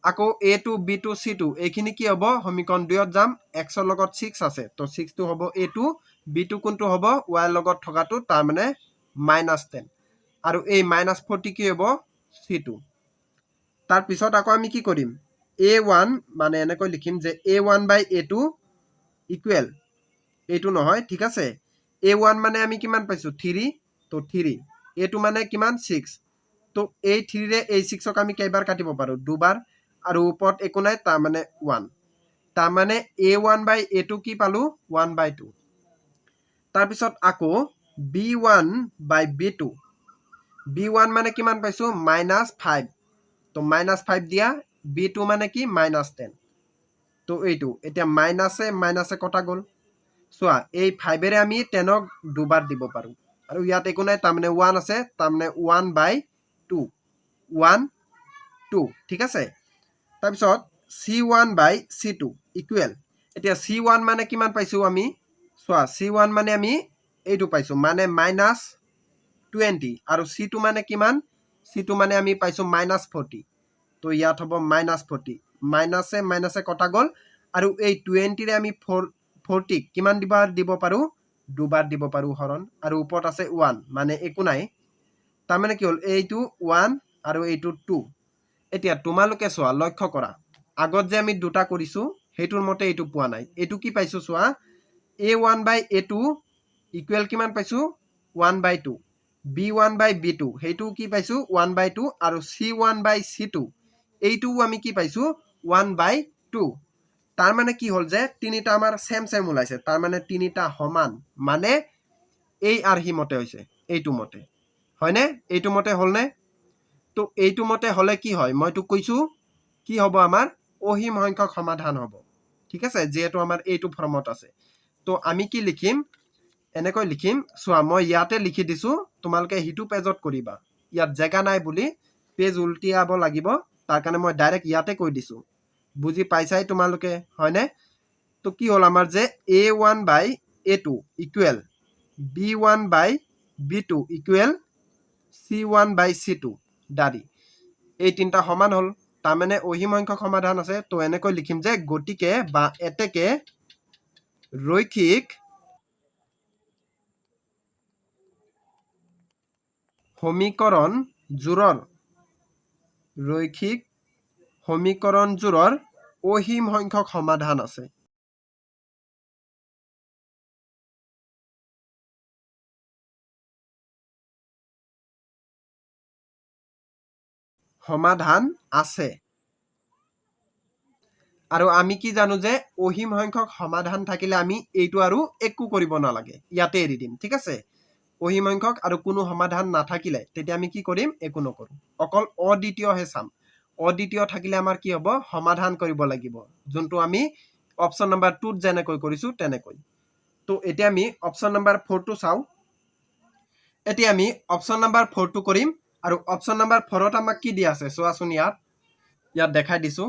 আকৌ a2 b2 c2 এইখিনি কি হ'ব সমীকৰণ 2ত যাম x ৰ লগত 6 আছে তো 6 টো হ'ব a2 b2 কোনটো হ'ব y ৰ লগত থকাটো তাৰ মানে -10 আৰু এই -40 কি হ'ব c2 তাৰ পিছত আকৌ আমি কি কৰিম a1 মানে এনেকৈ লিখিম যে a1/a2 ইকুৱেল এইটো নহয় ঠিক আছে a1 মানে আমি কিমান পাইছো 3 তো 3 a2 মানে কিমান 6 তো এই 3 ৰে এই 6ক আমি কেইবাৰ কাটিব পাৰো দুবাৰ আৰু ওপৰত একো নাই তাৰ মানে 1 তাৰ মানে a1/a2 কি পালো 1/2 তাৰপিছত আকৌ b1/b2 b1 মানে কিমান পাইছো -5 তো -5 দিয়া b2 মানে কি -10 তো এইটো এতিয়া মাইনাছে কটা গ'ল চোৱা এই 5 এৰে আমি 10ক দুবাৰ দিব পাৰো আৰু ইয়াত একো নাই তাৰ মানে 1 আছে তাৰ মানে 1/2 1 2 ঠিক আছে তাৰপিছত c1/c2 ইকুৱেল এতিয়া c1 মানে কিমান পাইছো আমি চোৱা c1 মানে আমি এইটো পাইছো মানে -20 আৰু c2 মানে কিমান c2 মানে আমি পাইছো -40 তো ইয়াত হ'ব -40 মাইনাছে কটা গ'ল আৰু এই 20 ৰে আমি 40 কিমান দিব পাৰো দুবাৰ দিব পাৰো হৰণ আৰু ওপৰত আছে 1 মানে একো নাই তাৰ মানে কি হ'ল এইটো 1 আৰু এইটো 2 এতিয়া তোমালোকে চোৱা লক্ষ্য কৰা আগত যে আমি দুটা কৰিছো হেতুৰ মতে এইটো পোৱা নাই এইটো কি পাইছো চোৱা a1/a2 ইকুৱেল কিমান পাইছো 1/2 b1/b2 হেতু কি পাইছো 1/2 আৰু c1/c2 এইটো আমি কি পাইছো 1/2 তাৰ মানে কি হ'ল যে তিনিটা আমাৰ সেম ওলাইছে তাৰ মানে তিনিটা সমান মানে এই আৰ্হি মতে হৈছে এইটো মতে হয়নে এইটো মতে হলনে তো এইটো মতে হলে কি হয় মই তো কৈছো কি হ'ব আমাৰ অহিম সংখ্যক সমাধান হ'ব ঠিক আছে যেহেতু আমাৰ এইটো ফৰ্মত আছে তো আমি কি লিখিম এনেকৈ লিখিম চোৱা মই ইয়াতে লিখি দিছো তোমালোকে হিটু পেজত কৰিবা ইয়াত জায়গা নাই বুলি পেজ উল্টিয়াব লাগিব তাৰ কাৰণে মই ডাইৰেক্ট ইয়াতে কৈ দিছো বুজি পাইছাই তোমালোকে হয়নে তো কি হ'ল আমাৰ যে a1/a2 equal b1/b2 equal c1/c2 দাৰি এই তিনটা সমান হ'ল তাৰ মানে অহিম সংখ্যক সমাধান আছে তো এনেকৈ লিখিম যে গতিকে বা এতেকে ৰৈখিক সমীকৰণ জোৰৰ অহিম সংখ্যক সমাধান আছে আৰু আমি কি জানো যে অহিম সংখ্যক সমাধান থাকিলে আমি এইটো আৰু একো কৰিব নালাগে ইয়াতে এৰি দিম ঠিক আছে অহিম সংখ্যক আৰু কোনো সমাধান নাথাকিলে তেতিয়া আমি কি কৰিম একো নকৰো অকল অদ্বিতীয়হে চাম অদ্বিতীয় থাকিলে আমাৰ কি হ'ব সমাধান কৰিব লাগিব যোনটো আমি অপচন নম্বৰ 2 যেনেকৈ কৰিছো তেনেকৈ তো এতিয়া আমি অপচন নম্বৰ 4 টো চাও এতিয়া আমি অপচন নম্বৰ 4 টো কৰিম আৰু অপচন নম্বৰ 4 ত আমাক কি দিয়া আছে চোৱাচোন ইয়াত দেখাই দিছো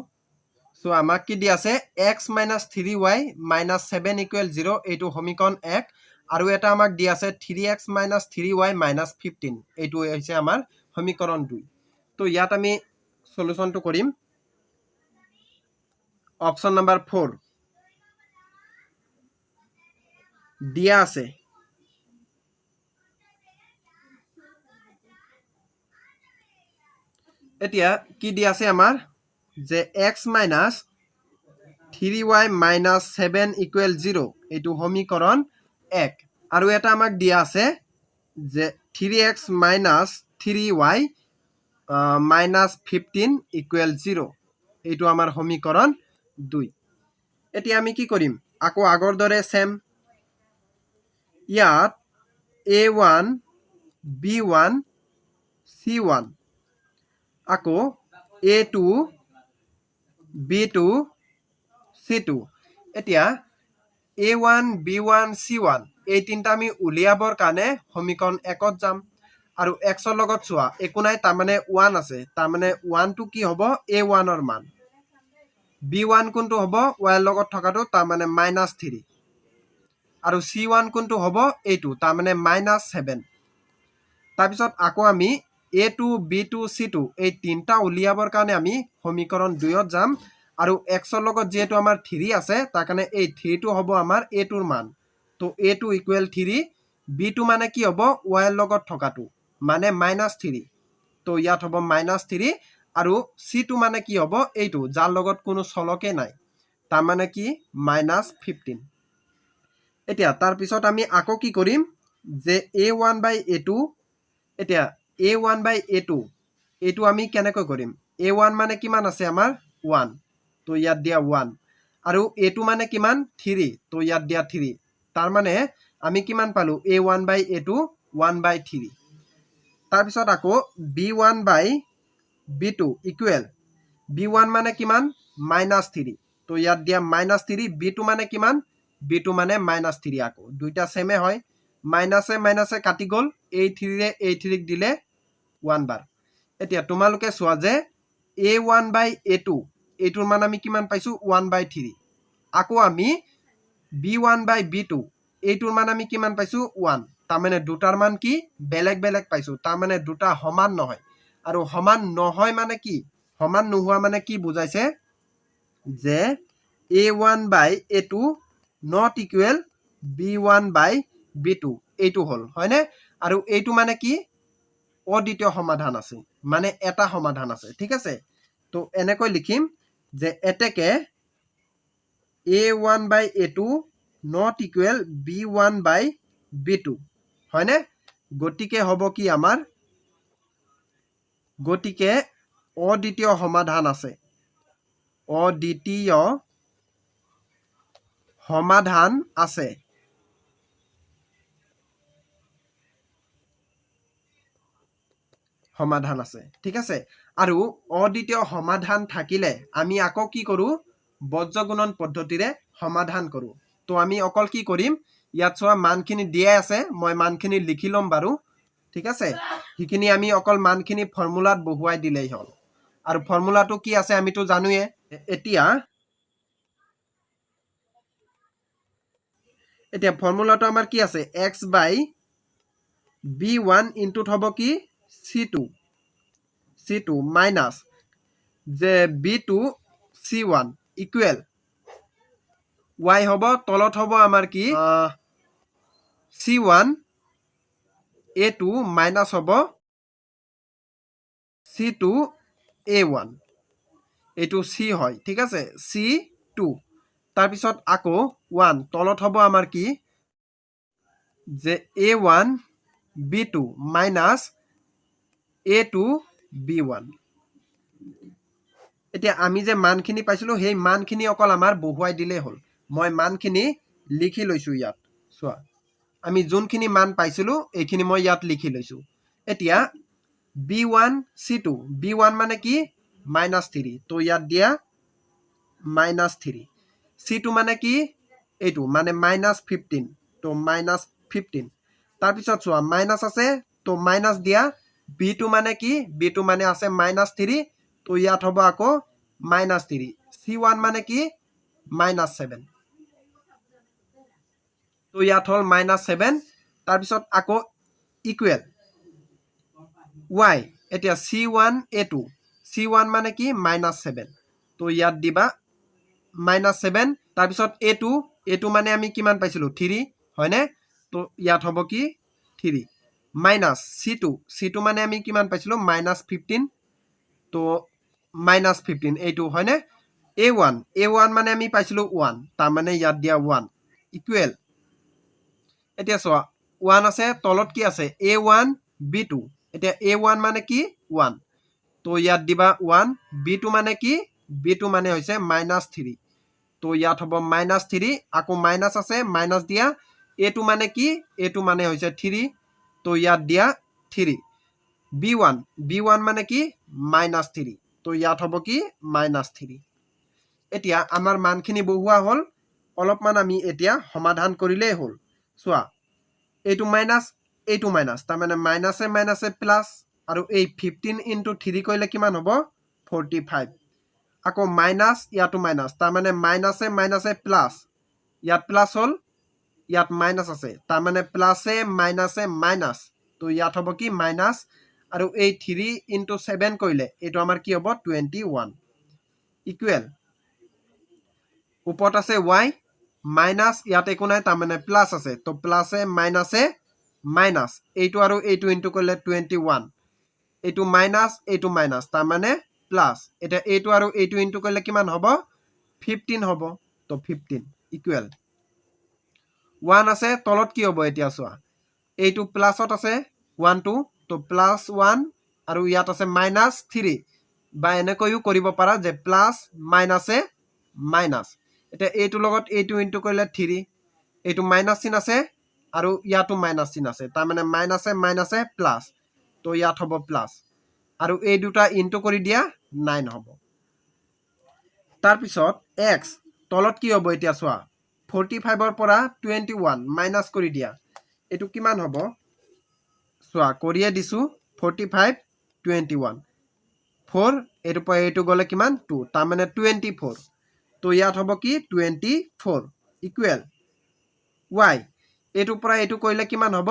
সো আমাক কি দিয়া আছে x - 3y - 7 = 0 এইটো সমীকৰণ 1 আৰু এটা আমাক দিয়া আছে 3x - 3y - 15 এইটো হৈছে আমাৰ সমীকৰণ 2 তো ইয়াত আমি সলিউশনটো কৰিম অপচন নম্বৰ 4 দিয়া আছে এতিয়া কি দিয়া আছে আমাৰ যে x - 3y - 7 = 0 এইটো সমীকৰণ 1 আৰু এটা আমাক দিয়া আছে যে 3x - 3y - 15 = 0 এইটো আমাৰ সমীকৰণ 2 এতিয়া আমি কি কৰিম আকৌ আগৰ দৰে সেম ইয়াত a1 b1 c1 আকৌ a2 b2 c2 এতিয়া a1 b1 c1 এই তিনটা আমি উলিয়াবৰ কাৰণে সমীকৰণ 1ত যাম আৰু x ৰ লগত চোৱা একো নাই তাৰ মানে 1 আছে তাৰ মানে 1 টো কি হ'ব a1 ৰ মান b1 কোনটো হ'ব y ৰ লগত থকাটো তাৰ মানে -3 আৰু c1 কোনটো হ'ব এইটো তাৰ মানে -7 তাৰপিছত আকৌ আমি a2 b2 c2 এই তিনটা উলিয়াবৰ কাৰণে আমি সমীকৰণ 2ত যাম আৰু x ৰ লগত যেহেতু আমাৰ 3 আছে তাৰ কাৰণে এই 3 টো হ'ব আমাৰ a2 ৰ মান তো a2 = 3 b2 মানে কি হ'ব y ৰ লগত থকাটো মানে -3 তো ইয়াত হ'ব -3 আৰু c2 মানে কি হ'ব এইটো যাৰ লগত কোনো চলকে নাই তাৰ মানে কি -15 এতিয়া তাৰ পিছত আমি আকৌ কি কৰিম যে a1/a2 এতিয়া a1/a2 এইটো আমি কেনেকৈ কৰিম a1 মানে কিমান আছে আমাৰ 1 তো ইয়াত দিয়া 1 আৰু a2 মানে কিমান 3 তো ইয়াত দিয়া 3 তাৰ মানে আমি কিমান পালো a1 by a2 1 by 3 তাৰ পিছত আকৌ b1 by b2 equal b1 মানে কিমান -3 তো ইয়াত দিয়া -3 b2 মানে কিমান b2 মানে -3 আকৌ দুইটা সেমে হয় মাইনাসে মাইনাসে কাটি গল এই 3 ৰে এই 3 ক দিলে 1 বাৰ এতিয়া তোমালোকে চোৱা যে a1 by a2 এইটোৰ মান আমি কিমান পাইছো 1 by 3 আকৌ আমি b1 by b2 এইটোৰ মান আমি কিমান পাইছো 1 তাৰ মানে দুটাৰ মান কি বেলেগ বেলেগ পাইছো তাৰ মানে দুটা সমান নহয় আৰু সমান নহয় মানে কি সমান নোহোৱা মানে কি বুজাইছে যে a1 by a2 not equal b1 by b2 এইটো হল হয়নে আৰু এইটো মানে কি অদ্বিতীয় সমাধান আছে মানে এটা সমাধান আছে ঠিক আছে তো এনেকৈ লিখিম যে এতেকে a1 by a2 not equal b1 by b2 হয়নে গতিকে হ'ব কি আমাৰ গতিকে অদ্বিতীয় সমাধান আছে অদ্বিতীয় সমাধান আছে সমাধান আছে ঠিক আছে আৰু অদ্বিতীয় সমাধান থাকিলে আমি আকৌ কি কৰো বজ্ৰগুণন পদ্ধতিৰে সমাধান কৰো তো আমি অকল কি কৰিম ইয়াত চোৱা মানখিনি দিয়াই আছে মই মানখিনি লিখি লম বাৰু ঠিক আছে হিখিনি আমি অকল মানখিনি ফৰ্মুলাত বহুৱাই দিলেই হ'ল আৰু ফৰ্মুলাটো কি আছে আমিতো জানোয়ে এতিয়া ফৰ্মুলাটো আমাৰ কি আছে x by b1 ইনটু হ'ব কি c2 মাইনাস যে b2 c1 ইকুৱেল y হ'ব তলত হ'ব আমাৰ কি c1 a2 মাইনাস হ'ব c2 a1 এইটো c হয় ঠিক আছে c2 তাৰ পিছত আকৌ 1 তলত হ'ব আমাৰ কি যে a1 b2 minus a2 b1 এতিয়া আমি যে মানখিনি পাইছিলো সেই মানখিনি অকল আমাৰ বহুৱাই দিলে হ'ল মই মানখিনি লিখি লৈছো ইয়াত চোৱা আমি যোনখিনি মান পাইছিলো এইখিনি মই ইয়াত লিখি লৈছো এতিয়া b1 c2 b1 মানে কি -3 তো ইয়াত দিয়া -3 c2 মানে কি এইটো মানে -15 তো -15 তাৰ পিছত চোৱা মাইনাস আছে তো মাইনাস দিয়া b2 মানে কি b2 মানে আছে -3 তো ইয়াত হ'ব আকৌ -3 c1 মানে কি -7 তো ইয়াত হল -7 তাৰ পিছত আকৌ ইকুৱেল y এতিয়া c1 a2 c1 মানে কি -7 তো ইয়াত দিবা -7 তাৰ পিছত a2 মানে আমি কিমান পাইছিলো 3 হয়নে তো ইয়াত হ'ব কি 3 মাইনাস c2 মানে আমি কিমান পাইছিলো -15 তো -15 এইটো হয়নে a1 মানে আমি পাইছিলো 1 তাৰ মানে ইয়াত দিয়া 1 ইকুৱেল এতিয়া চোৱা 1 আছে তলত কি আছে a1 b2 এতিয়া a1 মানে কি 1 তো ইয়াত দিবা 1 b2 মানে কি b2 মানে হৈছে -3 তো ইয়াত হ'ব -3 আকৌ মাইনাস আছে মাইনাস দিয়া a2 মানে কি a2 মানে হৈছে 3 তো ইয়াত দিয়া 3 b1 মানে কি -3 তো ইয়াত হ'ব কি -3 এতিয়া আমাৰ মানখিনি বহুৱা হ'ল অলপমান আমি এতিয়া সমাধান কৰিলেই হ'ল চোৱা এইটো মাইনাস তাৰ মানে মাইনাসে মাইনাসে প্লাস আৰু এই 15 ইনটু 3 কৰিলে কিমান হ'ব 45 আকৌ মাইনাস ইয়াতো মাইনাস তাৰ মানে মাইনাসে মাইনাসে প্লাস ইয়াত প্লাস হ'ল ইয়াত মাইনাস আছে তাৰ মানে প্লাসে মাইনাসে মাইনাস তো ইয়াত হ'ব কি মাইনাস আৰু এই 3 ইনটু 7 কৰিলে এইটো আমাৰ কি হ'ব 21 ইকুৱেল ওপৰত আছে y মাইনাস ইয়াত একো নাই তাৰ মানে প্লাস আছে তো প্লাসে মাইনাসে মাইনাস এইটো আৰু এইটো ইনটু কৰিলে 21 এইটো মাইনাস তাৰ মানে প্লাস এটা এইটো আৰু এইটো ইনটু কৰিলে কিমান হ'ব 15 হ'ব তো 15 ইকুৱেল 1 আছে তলত কি হ'ব এতিয়া চোৱা এইটো প্লাসত আছে 1 2 তো +1 আৰু ইয়াত আছে -3 বা এনেকৈও কৰিব পাৰা যে প্লাস মাইনাসে মাইনাস এতিয়া এইটোৰ লগত এইটো ইনটু কৰিলে 3 এইটো মাইনাস চিন আছে আৰু ইয়াতো মাইনাস চিন আছে তাৰ মানে মাইনাসে মাইনাসে প্লাস তো ইয়াত হ'ব প্লাস আৰু এই দুটা ইনটু কৰি দিয়া 9 হ'ব তাৰ পিছত x তলত কি হ'ব এতিয়া চোৱা 45 ৰ পৰা 21 মাইনাস কৰি দিয়া এটো কিমান হ'ব চোৱা কৰিয়ে দিছো 45 21 4 এটো পৰা এটো গলে কিমান 2 তাৰ মানে 24 তো ইয়াত হ'ব কি 24 ইকুৱেল y এটো পৰা এটো কইলে কিমান হ'ব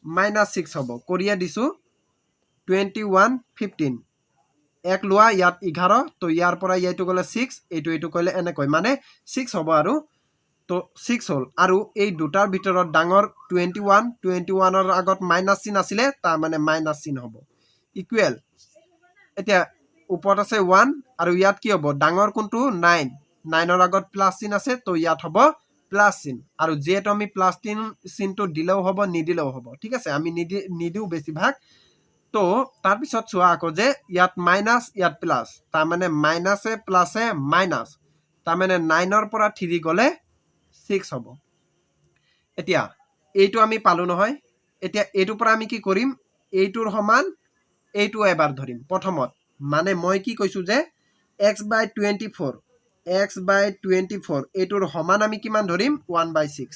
-6 হ'ব কৰিয়ে দিছো 21 15 এক লোৱা ইয়াত 11 তো ইয়াৰ পৰা ইয়াটো গলে 6 এটো কইলে এনে কই মানে 6 হ'ব আৰু তো 6 হল আৰু এই দুটাৰ ভিতৰত ডাঙৰ 21 ৰ আগত মাইনাস চিন আছিলে তাৰ মানে মাইনাস চিন হ'ব ইকুৱেল এতিয়া ওপৰত আছে 1 আৰু ইয়াত কি হ'ব ডাঙৰ কোনটো 9 ৰ আগত প্লাস চিন আছে তো ইয়াত হ'ব প্লাস চিন আৰু যেটো আমি প্লাস চিনটো দিলেও হ'ব নিদিলেও হ'ব ঠিক আছে আমি নিদিও বেছিভাগ তো তাৰ পিছত চোৱা আকৌ যে ইয়াত মাইনাস ইয়াত প্লাস তাৰ মানে মাইনাসে প্লাসে মাইনাস তাৰ মানে 9 ৰ পৰা 3 গলে 6 হ'ব এতিয়া এইটো আমি পালো নহয় এতিয়া এইটো পৰা আমি কি কৰিম এইটোৰ সমান এইটো এবাৰ ধৰিম প্ৰথমত মানে মই কি কৈছো যে x/24 এইটোৰ সমান আমি কিমান ধৰিম 1/6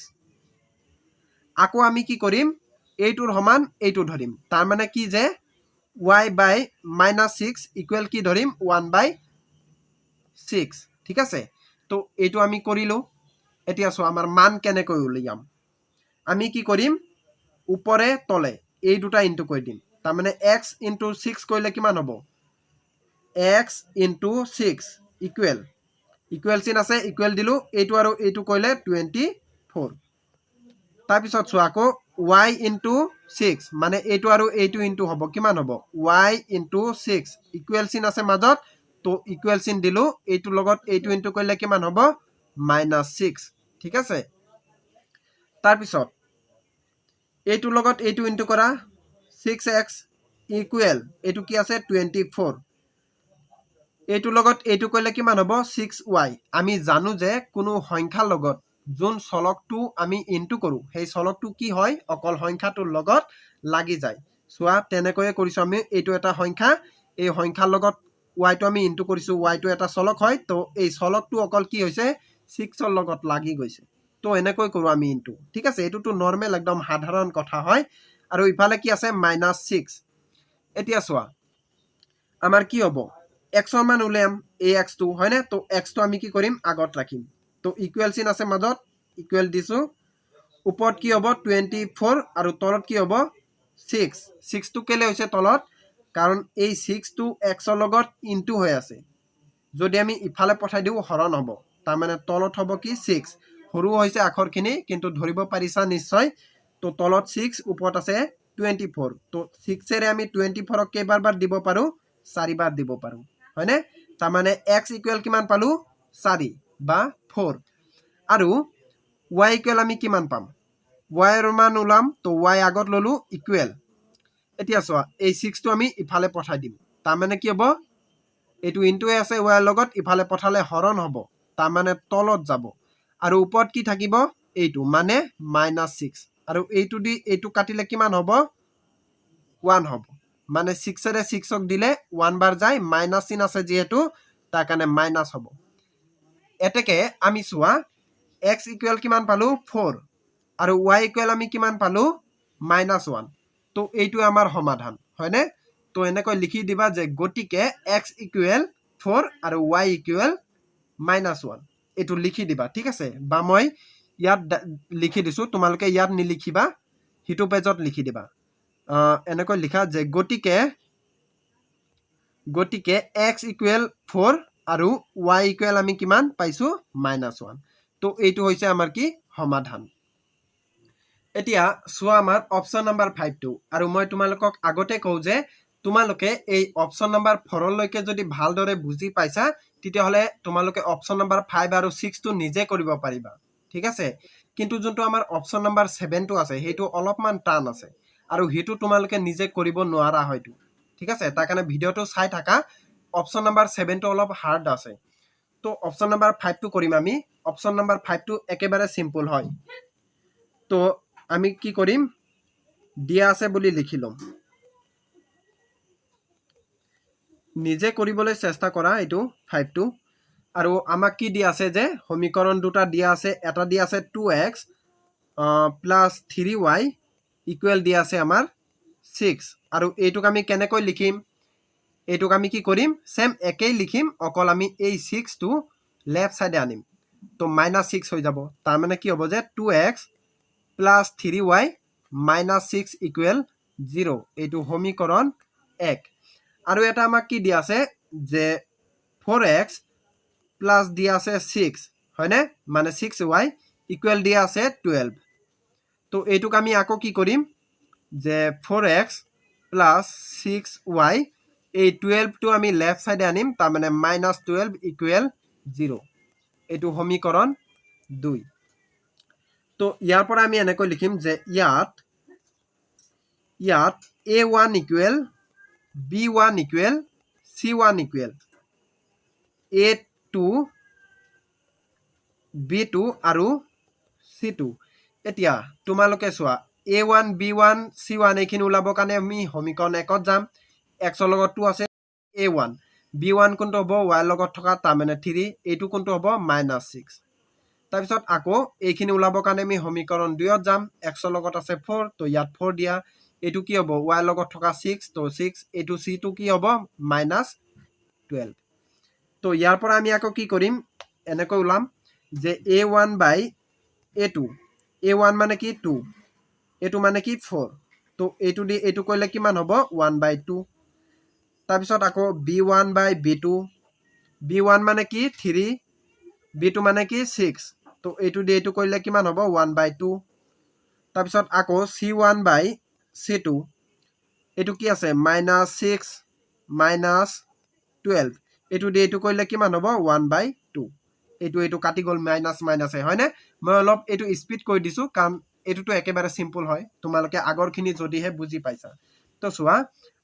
আকৌ আমি কি কৰিম এইটোৰ সমান এইটো ধৰিম তাৰ মানে কি যে y/-6 ইকুৱেল কি ধৰিম 1/6 ঠিক আছে তো এইটো আমি কৰিলো এতিয়া সো আমাৰ মান কেনেকৈ উলিয়াম আমি কি কৰিম উপৰে তলে এই দুটা ইনটু কৰি দিম তাৰ মানে x * 6 কৰিলে কিমান হ'ব x * 6 ইকুৱেল চিন আছে ইকুৱেল দিলো এইটো আৰু এইটো কৰিলে 24 তাৰ পিছত চোৱা আকৌ y * 6 মানে এইটো আৰু এইটো ইনটু হ'ব কিমান হ'ব y * 6 ইকুৱেল চিন আছে মাজত তো ইকুৱেল চিন দিলো এইটো লগত এইটো ইনটু কৰিলে কিমান হ'ব -6 ঠিক আছে তাৰ পিছত এইটো লগত এইটো ইনটু কৰা 6x ইকুৱেল এইটো কি আছে 24 এইটো লগত এইটো কৰিলে কিমান হ'ব 6y আমি জানো যে কোনো সংখ্যাৰ লগত যোন চলকটো আমি ইনটু কৰো সেই চলকটো কি হয় অকল সংখ্যাটোৰ লগত লাগি যায় সোৱা তেনেকৈ কৰিছো আমি এইটো এটা সংখ্যা এই সংখ্যাৰ লগত y টো আমি ইনটু কৰিছো y টো এটা চলক হয় তো এই চলকটো অকল কি হৈছে 6 ৰ লগত লাগি গৈছে তো এনেকৈ কৰো আমি ইনটু ঠিক আছে এটো তো নৰমাল একদম সাধাৰণ কথা হয় আৰু ইফালে কি আছে -6 এতিয়া সোৱা আমাৰ কি হ'ব x ৰ মান উলিয়াম এই x টো হয় না তো x টো আমি কি কৰিম আগত ৰাখিম তো ইকুৱেল চিন আছে মাজত ইকুৱেল দিছো ওপৰত কি হ'ব 24 আৰু তলত কি হ'ব 6 টো কেলে হৈছে তলত কাৰণ এই 6 টো x ৰ লগত ইনটু হৈ আছে যদি আমি ইফালে পঠাই দিও হৰণ হ'ব তাৰ মানে তলত হ'ব কি 6 হৰু হৈছে আখৰখিনি কিন্তু ধৰিব পাৰিছা নিশ্চয় তো তলত 6 ওপৰত আছে 24 তো 6 এৰে আমি 24 ক কেইবাৰ দিব পাৰো 4 বাৰ দিব পাৰো হয়নে তাৰ মানে x ইকুৱেল কিমান পালো 4 বা 4 আৰু y ইকুৱেল আমি কিমান পাম y ৰ মান উলাম তো y আগত ললো ইকুৱেল এতিয়া চোৱা এই 6 টো আমি ইফালে পঠাই দিম তাৰ মানে কি হ'ব এটো ইনটু আছে y ৰ লগত ইফালে পঠালে হৰণ হ'ব তাৰ মানে তলত যাব আৰু ওপৰত কি থাকিব এইটো মানে -6 আৰু এইটো দি এইটো কাটিলে কিমান হ'ব 1 হ'ব মানে 6 এৰে 6 ক দিলে 1 বাৰ যায় মাইনাস চিন আছে যেহেতু তাৰ কাৰণে মাইনাস হ'ব এতেকে আমি চোৱা x ইকুৱেল কিমান পালো 4 আৰু y ইকুৱেল আমি কিমান পালো -1 তো এইটো আমাৰ সমাধান হয়নে তো এনেকৈ লিখি দিবা যে গটিকে x ইকুৱেল 4 আৰু y ইকুৱেল -1 এটো লিখি দিবা ঠিক আছে বা মই ইয়াত লিখি দিছো তোমালোকে ইয়াত নিলিখিবা হিটো পেজত লিখি দিবা এনেকৈ লিখা যে গটিকে x ইকুৱেল 4 আৰু y ইকুৱেল আমি কিমান পাইছো -1 তো এইটো হৈছে আমাৰ কি সমাধান এতিয়া সোৱা আমাৰ অপচন নাম্বাৰ 5 টো আৰু মই তোমালোকক আগতে কও যে তোমালোকে এই অপচন নাম্বাৰ 4 লৈকে যদি ভালদৰে বুজি পাইছা তেতিয়া হলে তোমালোকে অপচন নাম্বাৰ 5 আৰু 6 টো নিজে কৰিব পাৰিবা ঠিক আছে কিন্তু যোনটো আমাৰ অপচন নাম্বাৰ 7 টো আছে হেতু অলপমান টান আছে আৰু হেতু তোমালোকে নিজে কৰিব নোৱাৰা হয়তো ঠিক আছে তাৰ কাৰণে ভিডিওটো চাই থাকা অপচন নাম্বাৰ 7 টো অলপ হাৰ্ড আছে তো অপশন নাম্বাৰ 5 টো কৰিম আমি অপশন নাম্বাৰ 5 টো একেবাৰে সিম্পল হয় তো আমি কি কৰিম দিয়া আছে বুলি লিখি লম নিজে কৰিবলৈ চেষ্টা কৰা এটো 5 টো আৰু আমাক কি দিয়া আছে যে সমীকৰণ দুটা দিয়া আছে এটা দিয়া আছে 2x + 3y ইকুৱেল দিয়া আছে আমাৰ 6 আৰু এইটোক আমি কেনেকৈ লিখিম এইটোক আমি কি কৰিম সেম একেই লিখিম অকল আমি এই 6 টো লেফট সাইডে আনিম তো -6 হৈ যাব তাৰ মানে কি হ'ব যে 2x + 3y - 6 ইকুৱেল 0 এইটো সমীকৰণ 1 আৰু এটা আমাক কি দিয়া আছে যে 4x প্লাস দিয়া আছে 6 হয়নে মানে 6y ইকুৱেল দিয়া আছে 12 তো এইটোক আমি আকৌ কি কৰিম যে 4x + 6y এই 12 টো আমি লেফট সাইডে আনিম তাৰ মানে -12 ইকুৱেল 0 এইটো সমীকৰণ 2 তো ইয়াৰ পৰা আমি এনেকৈ লিখিম যে ইয়াত a1 equal b1 equal c1 equal a2 b2 আৰু c2 এতিয়া তোমালোকে চোৱা a1 b1 c1 এইখিনি ওলাব কাৰণে আমি সমীকৰণ 1ত যাম x ৰ লগত 2 আছে a1 b1 কোনটো হ'ব y ৰ লগত থকা তাৰ মানে 3 এইটো কোনটো হ'ব -6 তাৰ পিছত আকৌ এইখিনি ওলাব কাৰণে আমি সমীকৰণ 2ত যাম x ৰ লগত আছে 4 তো ইয়াত 4 দিয়া এইটো কি হ'ব y ৰ লগত থকা 6 তো 6 এইটো c2 কি হ'ব -12 তো ইয়াৰ পৰা আমি আকৌ কি কৰিম এনেকৈ ওলাম যে a1 / a2 a1 মানে কি 2 a2 মানে কি 4 তো এইটো দি এইটো কৰিলে কিমান হ'ব 1/2 তাৰ পিছত আকৌ b1 / b2 b1 মানে কি 3 b2 মানে কি 6 তো এইটো দি এইটো কৰিলে কিমান হ'ব 1/2 তাৰ পিছত আকৌ c1 / c2 এইটো কি আছে -6 -12 এইটো দি এইটো কৰিলে কিমান হ'ব 1/2 এইটো কাটি গল মাইনাস মাইনাস হয় না মই অলপ এইটো স্পিড কৈ দিছো কাৰণ এইটোটো একেবাৰে সিম্পল হয় তোমালোকে আগৰখিনি যদিহে বুজি পাইছা তো চোৱা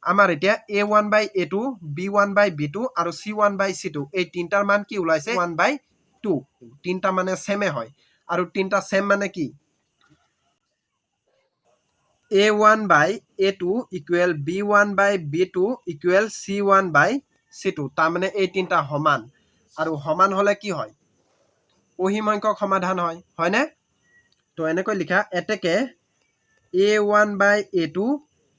আমাৰ এতিয়া a1/a2 b1/b2 আৰু c1/c2 এই তিনটাৰ মান কি ওলাইছে 1/2 তিনটা মানে সেমে হয় আৰু তিনটা সেম মানে কি a1/a2 equal b1/b2 equal c1/c2 তাৰ মানে এই তিনটা সমান আৰু সমান হলে কি হয় অহিম সংখ্যক সমাধান হয় হয়নে তো এনেকৈ লিখা এতেকে a1/a2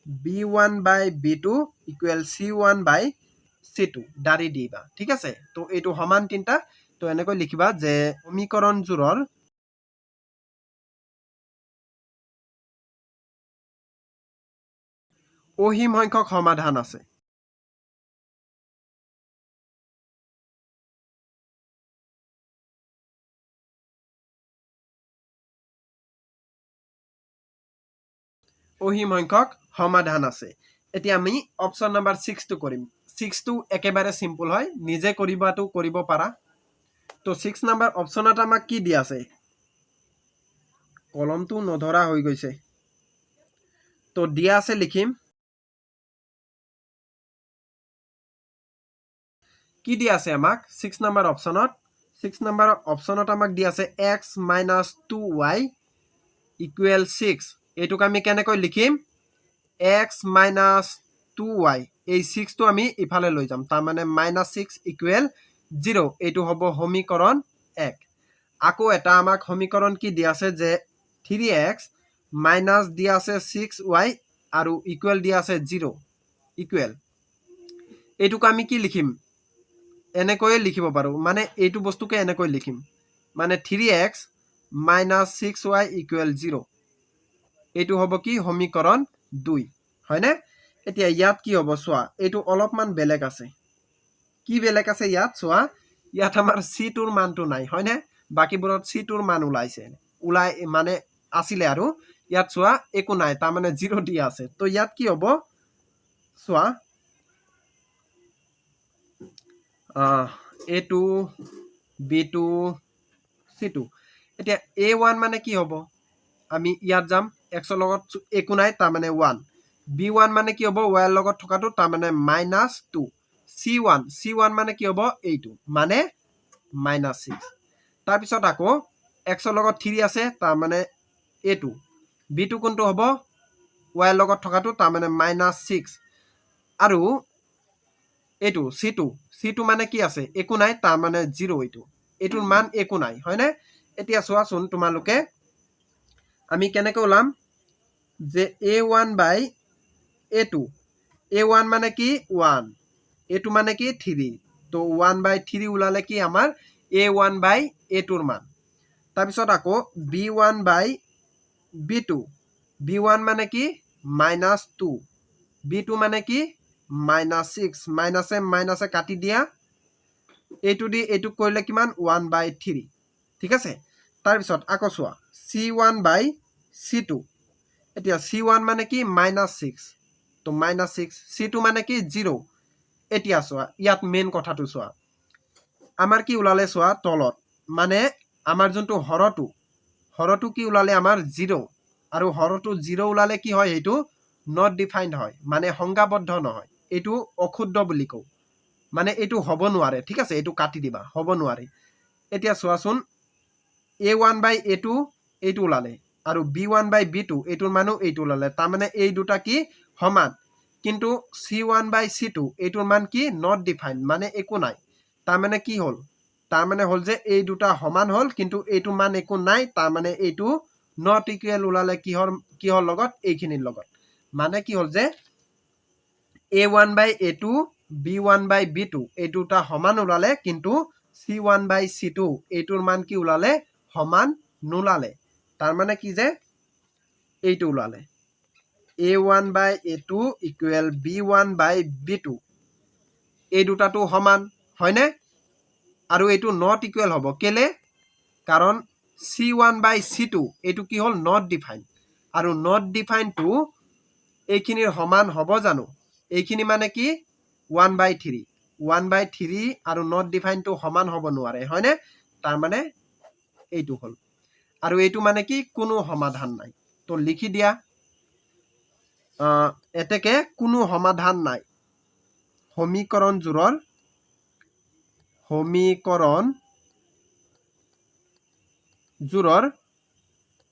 b1/b2 ইকুৱেল c1/c2 দাৰি দিবা ঠিক আছে তো এইটো সমান তিনটা তো এনেকৈ লিখিবা যে সমীকৰণ জোৰৰ অহিম সংখ্যক সমাধান আছে অহিম সংখ্যক সমাধান আছে এতিয়া আমি অপচন নাম্বার 6 টো কৰিম 6 টো একেবাৰে সিম্পল হয় নিজে কৰিবাটো কৰিব পাৰা তো 6 নাম্বাৰ অপচনত আমাক কি দিয়া আছে কলমটো নধৰা হৈ গৈছে তো দিয়া আছে লিখিম কি দিয়া আছে আমাক 6 নাম্বার অপচনত 6 নাম্বার অপচনত আমাক দিয়া আছে x - 2y ইকুৱেল 6 এইটোক আমি কেনেকৈ লিখিম x - 2y এই 6 টো আমি ইফালে লৈ যাম তাৰ মানে -6 ইকুৱেল 0 এইটো হ'ব সমীকৰণ 1 আকৌ এটা আমাক সমীকৰণ কি দিয়া আছে যে 3x মাইনাস দিয়া আছে 6y আৰু ইকুৱেল দিয়া আছে 0 ইকুৱেল এইটোক আমি কি লিখিম এনেকৈ লিখিব পাৰো মানে এইটো বস্তুকে এনেকৈ লিখিম মানে 3x - 6y ইকুৱেল 0 এইটো হ'ব কি সমীকৰণ 2 হয়নে এতিয়া ইয়াত কি হ'ব চোৱা এইটো অলপমান বেলেগ আছে কি বেলেগ আছে ইয়াত চোৱা ইয়াত আমাৰ c টোৰ মানটো নাই হয়নে বাকিবোৰত c টোৰ মান ওলাইছে ওলাই মানে আছিলে আৰু ইয়াত চোৱা একো নাই তাৰ মানে 0 দিয়া আছে তো ইয়াত কি হ'ব চোৱা a2 b2 c2 এতিয়া a1 মানে কি হ'ব আমি ইয়াত যাম x ৰ লগত একো নাই তাৰ মানে 1 b1 মানে কি হ'ব y ৰ লগত থকাটো তাৰ মানে -2 c1 মানে কি হ'ব এইটো মানে -6 তাৰপিছত আকৌ x ৰ লগত 3 আছে তাৰ মানে a2 b2 কোনটো হ'ব y ৰ লগত থকাটো তাৰ মানে -6 আৰু এইটো c2 মানে কি আছে একো নাই তাৰ মানে 0 এইটোৰ মান একো নাই হয়নে এতিয়া চোৱাচোন তোমালোকে আমি কেনেকৈ ওলাম যে a1 by a2 a1 মানে কি 1 a2 মানে কি 3 তো 1 by 3 ওলালে কি আমাৰ a1 by a2 ৰ মান তাৰপিছত আকৌ b1 by b2 b1 মানে কি -2 b2 মানে কি -6 মাইনাছে কাটি দিয়া এইটো দি এইটো কৰিলে কিমান 1 by 3 ঠিক আছে তাৰপিছত আকৌ চোৱা c1 by c2 এতিয়া c1 মানে কি -6 তো -6 c2 মানে কি 0 এতিয়া চোৱা ইয়াত মেইন কথাটো চোৱা আমাৰ কি ওলালে চোৱা তলত মানে আমাৰ যোনটো হৰটো কি ওলালে আমাৰ 0 আৰু হৰটো 0 ওলালে কি হয় এইটো নট ডিফাইন্ড হয় মানে সংজ্ঞাবদ্ধ নহয় এইটো অক্ষুদ্ৰ বুলি কও মানে এইটো হ'ব নোৱাৰে ঠিক আছে এইটো কাটি দিবা হ'ব নোৱাৰে এতিয়া চোৱাচোন a1 by a2 এইটো ওলালে আৰু b1 by b2 এইটোৰ মানো এইটো ওলালে তাৰ মানে এই দুটা কি সমান কিন্তু c1 by c2 এইটোৰ মান কি নট ডিফাইন্ড মানে একো নাই তাৰ মানে কি হ'ল তাৰ মানে হ'ল যে এই দুটা সমান হ'ল কিন্তু এইটো মান একো নাই তাৰ মানে এইটো নট ইকুৱেল ওলালে কিহৰ লগত এইখিনিৰ লগত মানে কি হ'ল যে a1 by a2 b1 by b2 এই দুটা সমান ওলালে কিন্তু c1 by c2 এইটোৰ মান কি ওলালে সমান নোলালে তাৰ মানে কি যে এইটো ওলালে a1 by a2 equal b1 by b2 এই দুটাটো সমান হয়নে আৰু এইটো নট ইকুৱেল হ'ব কেলে কাৰণ c1 by c2 এইটো কি হ'ল নট ডিফাইন্ড আৰু নট ডিফাইন্ডটো এইখিনিৰ সমান হ'ব জানো এইখিনি মানে কি 1/3 1/3 আৰু নট ডিফাইন্ডটো সমান হ'ব নোৱাৰে হয়নে তাৰ মানে এইটো হ'ল আৰু এইটো মানে কি কোনো সমাধান নাই তো লিখি দিয়া এতেকে কোনো সমাধান নাই সমীকৰণজোৰৰ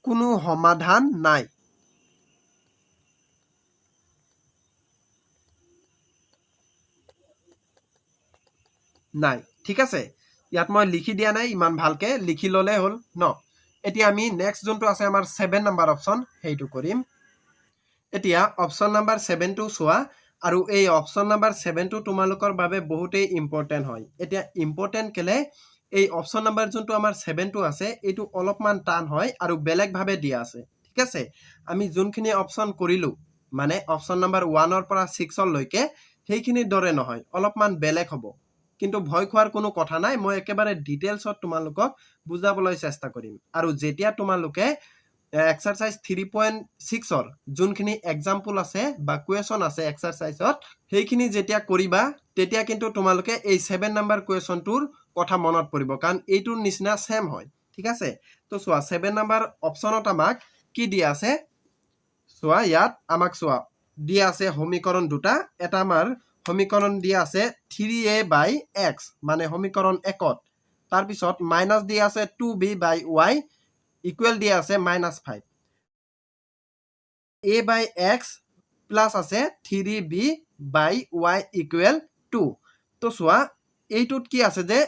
কোনো সমাধান নাই ঠিক আছে ইয়াত মই লিখি দিয়া নাই ইমান ভালকে লিখি ললে হ'ল ন এতিয়া আমি নেক্সট যোনটো আছে আমাৰ 7 নম্বৰ অপচন হেইটো কৰিম এতিয়া অপচন নম্বৰ 7 টো চোৱা আৰু এই অপচন নম্বৰ 7 টো তোমালোকৰ বাবে বহুতেই ইম্পৰ্টেন্ট হয় এতিয়া ইম্পৰ্টেন্ট কেলে এই অপচন নম্বৰ যোনটো আমাৰ 7 টো আছে এইটো অলপমান টান হয় আৰু বেলেগ ভাবে দিয়া আছে ঠিক আছে আমি যোনখিনি অপচন কৰিলো মানে অপচন নম্বৰ 1 ৰ পৰা 6 লৈকে সেইখিনি দৰে নহয় অলপমান বেলেগ হ'ব কিন্তু ভয় খোৱাৰ কোনো কথা নাই মই একেবাৰে ডিটেইলছত তোমালোকক বুজাবলৈ চেষ্টা কৰিম আৰু যেতিয়া তোমালোকে এক্সাৰসাইজ 3.6 ৰ যোনখিনি এক্সাম্পল আছে বা কোৱেশ্চন আছে এক্সাৰসাইজত সেইখিনি যেতিয়া কৰিবা তেতিয়া কিন্তু তোমালোকে এই 7 নম্বৰ কোৱেশ্চনটোৰ কথা মনত পৰিব কাৰণ এইটোৰ নিচিনা সেম হয় ঠিক আছে তো চোৱা 7 নম্বৰ অপচনত আমাক কি দিয়া আছে চোৱা ইয়াত আমাক চোৱা দিয়া আছে সমীকৰণ দুটা এটা আমাৰ সমীকৰণ দিয়া আছে 3a by x মানে সমীকৰণ 1ত তাৰ পিছত মাইনাস দিয়া আছে 2b by y ইকুৱেল দিয়া আছে -5 a by x প্লাস আছে 3b by y ইকুৱেল 2 তো চোৱা এইটোত কি আছে যে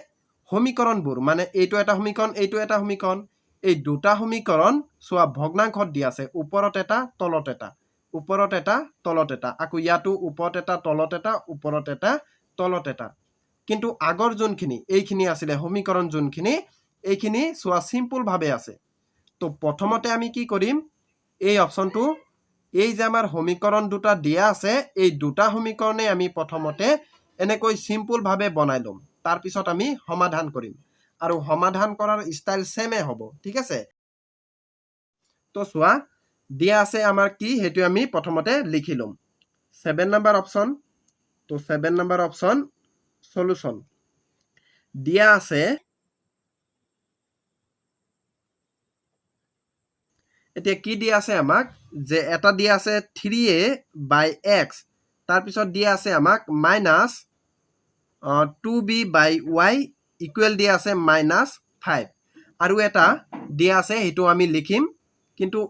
সমীকৰণবোৰ মানে এইটো এটা সমীকৰণ এইটো এটা সমীকৰণ এই দুটা সমীকৰণ চোৱা ভগ্নাংশত দিয়া আছে ওপৰত এটা তলত এটা ওপৰত এটা তলত এটা আকৌ ইয়াতো ওপৰত এটা তলত এটা ওপৰত এটা তলত এটা কিন্তু আগৰ যোনখিনি এইখিনি আছিল সমীকৰণ যোনখিনি এইখিনি চোৱা সিম্পল ভাবে আছে তো প্ৰথমতে আমি কি কৰিম এই অপচনটো এই যে আমাৰ সমীকৰণ দুটা দিয়া আছে এই দুটা সমীকৰণে আমি প্ৰথমতে এনেকৈ সিম্পল ভাবে বনাই লম তাৰ পিছত আমি সমাধান কৰিম আৰু সমাধান কৰাৰ স্টাইল সেমে হ'ব ঠিক আছে তো চোৱা দিয়া আছে আমাৰ কি হেতু আমি প্ৰথমতে লিখি লম 7 নম্বৰ অপচন তো 7 নম্বৰ অপচন সলিউশন দিয়া আছে এতিয়া কি দিয়া আছে আমাক যে এটা দিয়া আছে 3a by x তাৰ পিছত দিয়া আছে আমাক -2b by y ইকুৱেল দিয়া আছে -5 আৰু এটা দিয়া আছে সেইটো আমি লিখিম কিন্তু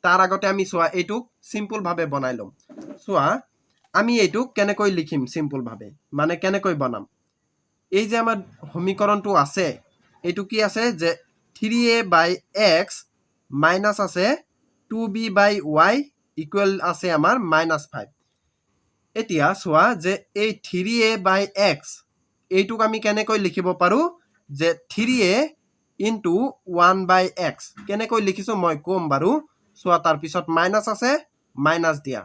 তাৰ আগতে আমি চোৱা এইটোক সিম্পল ভাবে বনাই লম চোৱা আমি এইটোক কেনেকৈ লিখিম সিম্পল ভাবে মানে কেনেকৈ বনাম এই যে আমাৰ সমীকৰণটো আছে এইটো কি আছে যে 3a/x মাইনাস আছে 2b/y ইকুৱেল আছে আমাৰ -5 এতিয়া চোৱা যে এই 3a/x এইটোক আমি কেনেকৈ লিখিব পাৰো যে 3a into 1/x কেনেকৈ লিখিছো মই কম বাৰু চোৱা তাৰ পিছত মাইনাস আছে মাইনাস দিয়া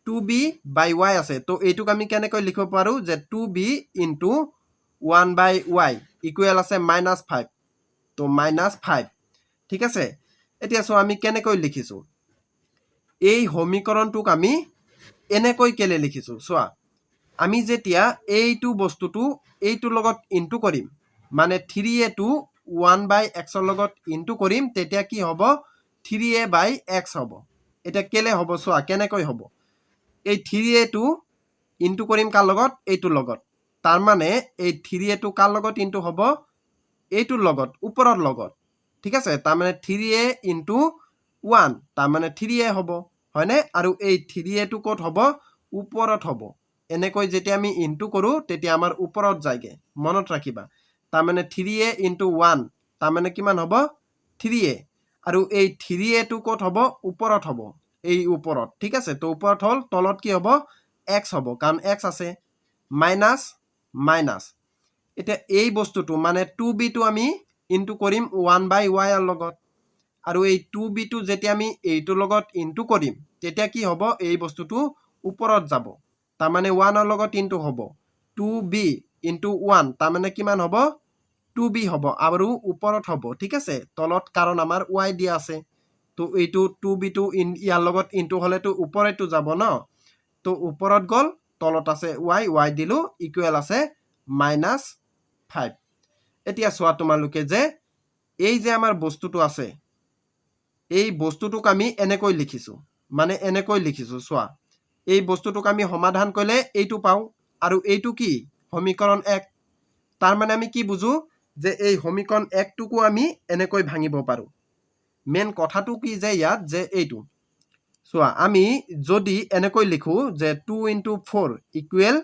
2b/y আছে তো এইটোক আমি কেনেকৈ লিখিব পাৰো যে 2b into 1/y ইকুৱেল আছে -5 তো -5 ঠিক আছে এতিয়া চোৱা আমি কেনেকৈ লিখিছো এই সমীকৰণটোক আমি এনেকৈ কেলে লিখিছো চোৱা আমি যেতিয়া এইটো বস্তুটো এইটো লগত ইনটু কৰিম মানে 3a টো 1/x ৰ লগত ইনটু কৰিম তেতিয়া কি হ'ব 3a/x হ'ব এটা কেলে হ'ব চোৱা কেনেকৈ হ'ব এই 3a টো ইনটু কৰিম কাৰ লগত এইটো লগত তাৰ মানে এই 3a টো কাৰ লগত ইনটু হ'ব এইটোৰ লগত ওপৰৰ লগত ঠিক আছে তাৰ মানে 3a into 1 তাৰ মানে 3a হ'ব হয়নে আৰু এই 3a টো ক'ত হ'ব ওপৰত হ'ব এনেকৈ যেতিয়া আমি ইনটু কৰো তেতিয়া আমাৰ ওপৰত যায়গে মনত ৰাখিবা তাৰ মানে 3a into 1 তাৰ মানে কিমান হ'ব 3a আৰু এই 3a টো ক'ত হ'ব ওপৰত হ'ব এই ওপৰত ঠিক আছে তো ওপৰত হল তলত কি হ'ব x হ'ব কাৰণ x আছে মাইনাস মাইনাস এটা এই বস্তুটো মানে 2b টো আমি ইনটু কৰিম 1/y ৰ লগত আৰু এই 2b টো যেতিয়া আমি এইটোৰ লগত ইনটু কৰিম তেতিয়া কি হ'ব এই বস্তুটো ওপৰত যাব তাৰ মানে 1 ৰ লগত ইনটু হ'ব 2b into 1 তাৰ মানে কিমান হ'ব 2b হ'ব আৰু ওপৰত হ'ব ঠিক আছে তলত কাৰণ আমাৰ y দিয়া আছে তো এইটো 2b টো ইয়াৰ লগত ইনটু হলেতো ওপৰেটো যাব ন তো ওপৰত গল তলত আছে y দিলো ইকুৱেল আছে -5 এতিয়া চোৱা তোমালোকে যে এই যে আমাৰ বস্তুটো আছে এই বস্তুটোক আমি এনেকৈ লিখিছো মানে এনেকৈ লিখিছো চোৱা এই বস্তুটোক আমি সমাধান কৰিলে এইটো পাও আৰু এইটো কি সমীকৰণ 1 তাৰ মানে আমি কি বুজো যে এই সমীকৰণ 1 টোকো আমি এনেকৈ ভাঙিব পাৰো মেন কথাটো কি যে ইয়াত যে এইটো চোৱা আমি যদি এনেকৈ লিখো যে 2 into 4 ইকুৱেল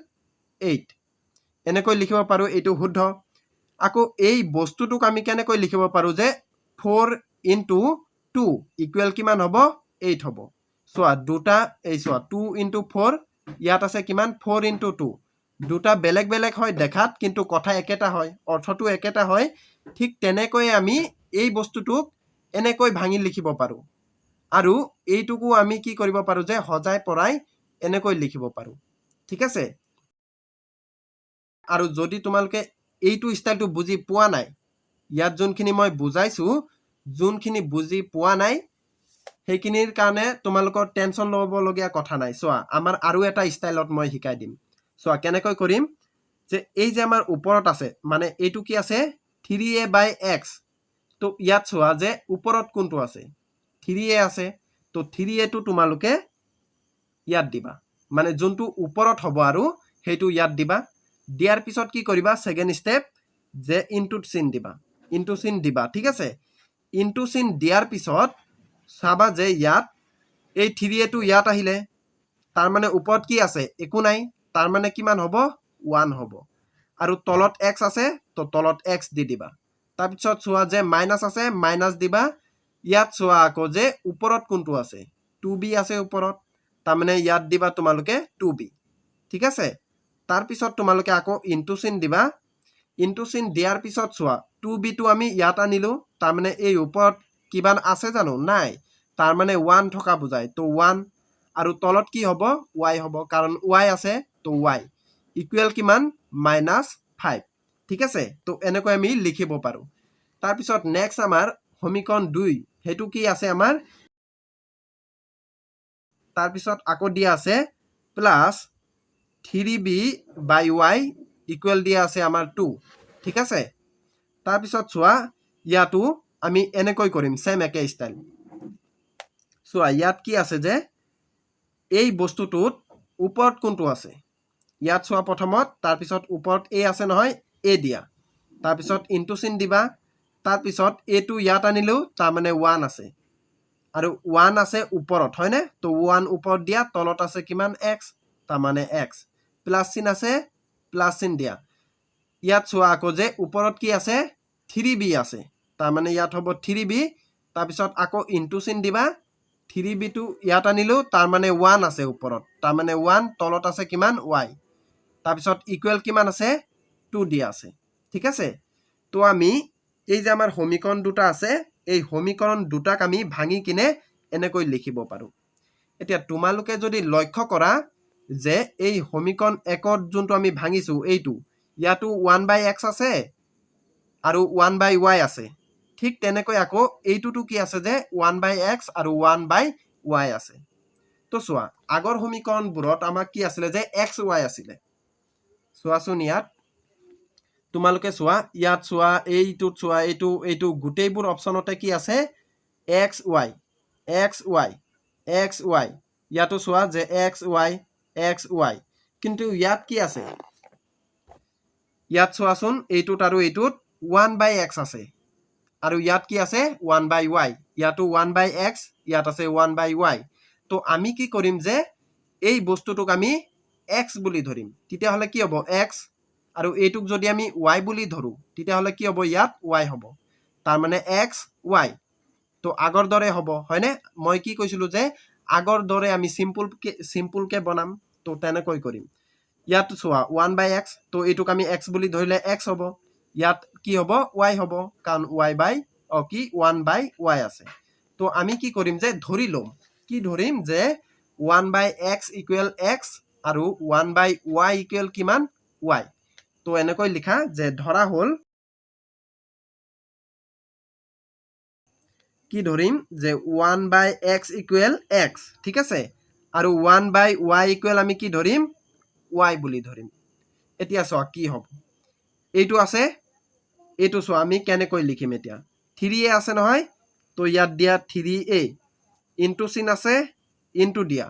8 এনেকৈ লিখিব পাৰো এইটো শুদ্ধ আকৌ এই বস্তুটোক আমি কেনেকৈ লিখিব পাৰো যে 4 into 2 ইকুৱেল কিমান হ'ব 8 হ'ব চোৱা দুটা এই চোৱা 2 into 4 ইয়াত আছে কিমান 4 into 2 দুটা বেলেগ বেলেগ হয় দেখাত কিন্তু কথা একেটা হয় অৰ্থটো একেটা হয় ঠিক তেনেকৈ আমি এই বস্তুটোক এনেকৈ ভাঙি লিখিব পাৰো আৰু এইটোকো আমি কি কৰিব পাৰো যে হজাই পৰাই এনেকৈ লিখিব পাৰো ঠিক আছে আৰু যদি তোমালোকে এইটো ষ্টাইলটো বুজি পোৱা নাই ইয়াত যোনখিনি মই বুজাইছো যোনখিনি বুজি পোৱা নাই সেইখিনিৰ কাৰণে তোমালোকৰ টেনচন ল'বলগীয়া কথা নাই চোৱা আমাৰ আৰু এটা ষ্টাইলত মই শিকাই দিম চোৱা কেনেকৈ কৰিম যে এই যে আমাৰ ওপৰত আছে মানে এইটো কি আছে 3a/x তো ইয়াত চোৱা যে ওপৰত কোনটো আছে 3a আছে তো 3a টো তোমালোকে ইয়াত দিবা মানে যোনটো ওপৰত হ'ব আৰু সেইটো ইয়াত দিবা দিয়াৰ পিছত কি কৰিবা সেকেন্ড স্টেপ যে ইনটু চিন দিবা ঠিক আছে ইনটু চিন দিয়াৰ পিছত চাবা যে ইয়াত এই 3a টো ইয়াত আহিলে তাৰ মানে ওপৰত কি আছে একো নাই তাৰ মানে কিমান হ'ব 1 হ'ব আৰু তলত x আছে তো তলত x দি দিবা তাৰ পিছত চোৱা যে মাইনাস আছে মাইনাস দিবা ইয়াত চোৱা আকৌ যে ওপৰত কোনটো আছে 2b আছে ওপৰত তাৰ মানে ইয়াত দিবা তোমালোকে 2b ঠিক আছে তাৰ পিছত তোমালোকে আকৌ ইনটু চিন দিবা ইনটু চিন দিয়াৰ পিছত চোৱা 2b টো আমি ইয়াত আনিলো তাৰ মানে এই ওপৰত কিমান আছে জানো নাই তাৰ মানে 1 থকা বুজায় তো 1 আৰু তলত কি হ'ব y হ'ব কাৰণ y আছে তো y ইকুৱেল কিমান -5 ঠিক আছে তো এনেকৈ আমি লিখিব পাৰো তাৰ পিছত নেক্সট আমাৰ সমীকৰণ 2 হেতু কি আছে আমাৰ তাৰ পিছত আকৌ দিয়া আছে প্লাস 3b/y ইকুৱেল দিয়া আছে আমাৰ 2 ঠিক আছে তাৰ পিছত চোৱা ইয়াতো আমি এনেকৈ কৰিম সেম একে স্টাইল চোৱা ইয়াত কি আছে যে এই বস্তুটোত ওপৰত কোনটো আছে ইয়াত চোৱা প্ৰথমত তাৰ পিছত ওপৰত a আছে নহয় a দিয়া তাৰপিছত ইনটু চিন দিবা তাৰপিছত এইটো ইয়াত আনিলো তাৰমানে 1 আছে আৰু 1 আছে ওপৰত হয়নে তো 1 ওপৰত দিয়া তলত আছে কিমান x তাৰমানে x প্লাস চিন আছে প্লাস চিন দিয়া ইয়াত চোৱা আকৌ যে ওপৰত কি আছে 3b আছে তাৰমানে ইয়াত হ'ব 3b তাৰপিছত আকৌ ইনটু চিন দিবা 3b টো ইয়াত আনিলো তাৰমানে 1 আছে ওপৰত তাৰমানে 1 তলত আছে কিমান y তাৰপিছত ইকুৱেল কিমান আছে 2 দিয়া আছে ঠিক আছে তো আমি এই যে আমাৰ সমীকৰণ দুটা আছে এই সমীকৰণ দুটাক আমি ভাঙি কিনে এনেকৈ লিখিব পাৰো এতিয়া তোমালোকে যদি লক্ষ্য কৰা যে এই সমীকৰণ 1ত যোনটো আমি ভাঙিছো এইটো ইয়াতো 1/x আছে আৰু 1/y আছে ঠিক তেনেকৈ আকৌ এইটোটো কি আছে যে 1/x আৰু 1/y আছে তো চোৱা আগৰ সমীকৰণবোৰত আমাক কি আছিল যে xy আছিল চোৱাচোন ইয়াত তোমালোকে চোৱা ইয়াত চোৱা এইটোত চোৱা এইটো গোটেইবোৰ অপচনতে কি আছে xy ইয়াতো চোৱা যে xy কিন্তু ইয়াত কি আছে ইয়াত চোৱাচোন এইটোত আৰু এইটোত 1/x আছে আৰু ইয়াত কি আছে 1/y ইয়াতো 1/x ইয়াত আছে 1/y তো আমি কি কৰিম যে এই বস্তুটোক আমি x বুলি ধৰিম তেতিয়া হলে কি হ'ব x আৰু এইটোক যদি আমি y বুলি ধৰো তেতিয়া হলে কি হ'ব ইয়াত y হ'ব তাৰ মানে x y তো আগৰ দৰে হ'ব হয়নে মই কি কৈছিলো যে আগৰ দৰে আমি সিম্পল কে বনাম তো তেনেকৈ কৰিম ইয়াত চোৱা 1/x তো এইটোক আমি x বুলি ধৰিলে x হ'ব ইয়াত কি হ'ব y হ'ব কাৰণ কি 1/y আছে তো আমি কি কৰিম যে ধৰি লম কি ধৰিম যে 1/x = x আৰু 1/y = কিমান y তো এনেকৈ লিখা যে ধৰা হল কি ধৰিম যে 1/x = x ঠিক আছে আৰু 1/y = আমি কি ধৰিম y বুলি ধৰিম এতিয়া চোৱা কি হ'ব এইটো আছে এইটো চোৱা আমি কেনেকৈ লিখিম এতিয়া 3a আছে নহয় তো ইয়াত দিয়া 3a ইনটু চিন আছে ইনটু দিয়া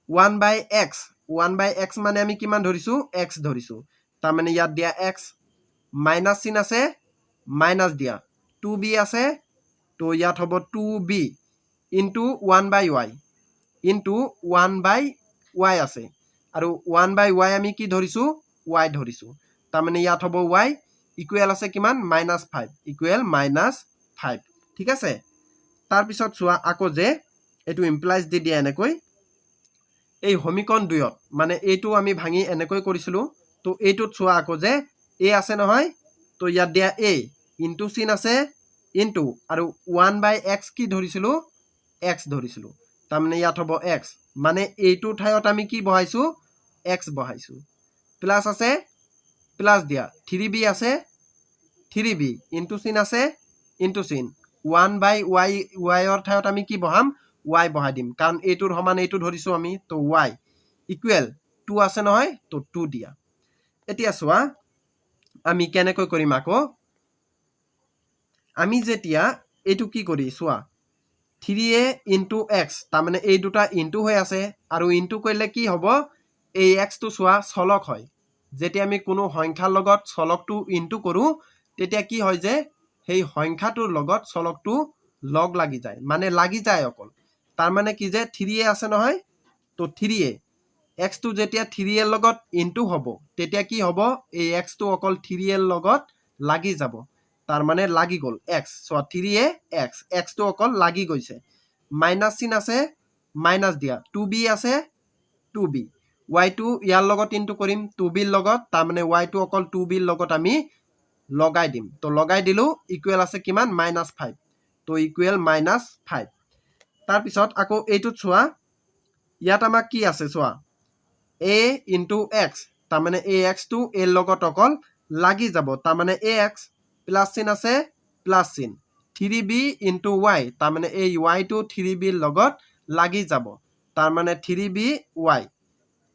1/x মানে আমি কিমান ধৰিছো x ধৰিছো তাৰ মানে ইয়াত দিয়া x মাইনাস চিন আছে মাইনাস দিয়া 2b আছে তো ইয়াত হ'ব 2b into 1/y into 1/y আছে আৰু 1/y আমি কি ধৰিছো y ধৰিছো তাৰ মানে ইয়াত হ'ব y ইকুৱেল আছে কিমান -5 ইকুৱেল -5 ঠিক আছে তাৰ পিছত চোৱা আকৌ যে এটো ইমপ্লাইজ দি দিয়া এনেকৈ এই সমীকৰণ 2ত মানে এইটো আমি ভাঙি এনেকৈ কৰিছিলো তো এইটোত চোৱা আকৌ যে a আছে নহয় তো ইয়াত দিয়া a ইনটু চিন আছে ইনটু আৰু 1/x কি ধৰিছিলো x ধৰিছিলো তাৰ মানে ইয়াত হ'ব x মানে এইটো ঠাইত আমি কি বহাইছো x বহাইছো প্লাস আছে প্লাস দিয়া 3b আছে 3b ইনটু চিন আছে ইনটু চিন 1/y ৰ ঠাইত আমি কি বহাম y বহাই দিম কাৰণ এইটোৰ সমান এইটো ধৰিছো আমি তো y ইকুৱেল 2 আছে নহয় তো 2 দিয়া এতিয়া চোৱা আমি কেনেকৈ কৰিম আকৌ আমি যেতিয়া এইটো কি কৰি চোৱা 3a * x তাৰ মানে এই দুটা ইনটু হৈ আছে আৰু ইনটু কৰিলে কি হ'ব এই x টো চোৱা চলক হয় যেতিয়া আমি কোনো সংখ্যাৰ লগত চলকটো ইনটু কৰো তেতিয়া কি হয় যে সেই সংখ্যাটোৰ লগত চলকটো লগ লাগি যায় মানে লাগি যায় অকল তাৰ মানে কি যে 3a আছে নহয় তো 3a x টো যেতিয়া 3a ৰ লগত ইনটু হ'ব তেতিয়া কি হ'ব এই x টো অকল 3a ৰ লগত লাগি যাব তাৰ মানে লাগি গল x সো 3a x টো অকল লাগি গৈছে মাইনাস চিন আছে মাইনাস দিয়া 2b আছে 2b y টো ইয়াৰ লগত ইনটু কৰিম 2b ৰ লগত তাৰ মানে y টো অকল 2b ৰ লগত আমি লগাই দিম তো লগাই দিলো ইকুৱেল আছে কিমান -5 তো ইকুৱেল -5 তাৰ পিছত আকৌ এইটোত চোৱা ইয়াত আমাক কি আছে চোৱা a * x তাৰ মানে ax টো a ৰ লগত অকল লাগি যাব তাৰ মানে ax প্লাস চিন আছে প্লাস চিন 3b * y তাৰ মানে এই y টো 3b ৰ লগত লাগি যাব তাৰ মানে 3b y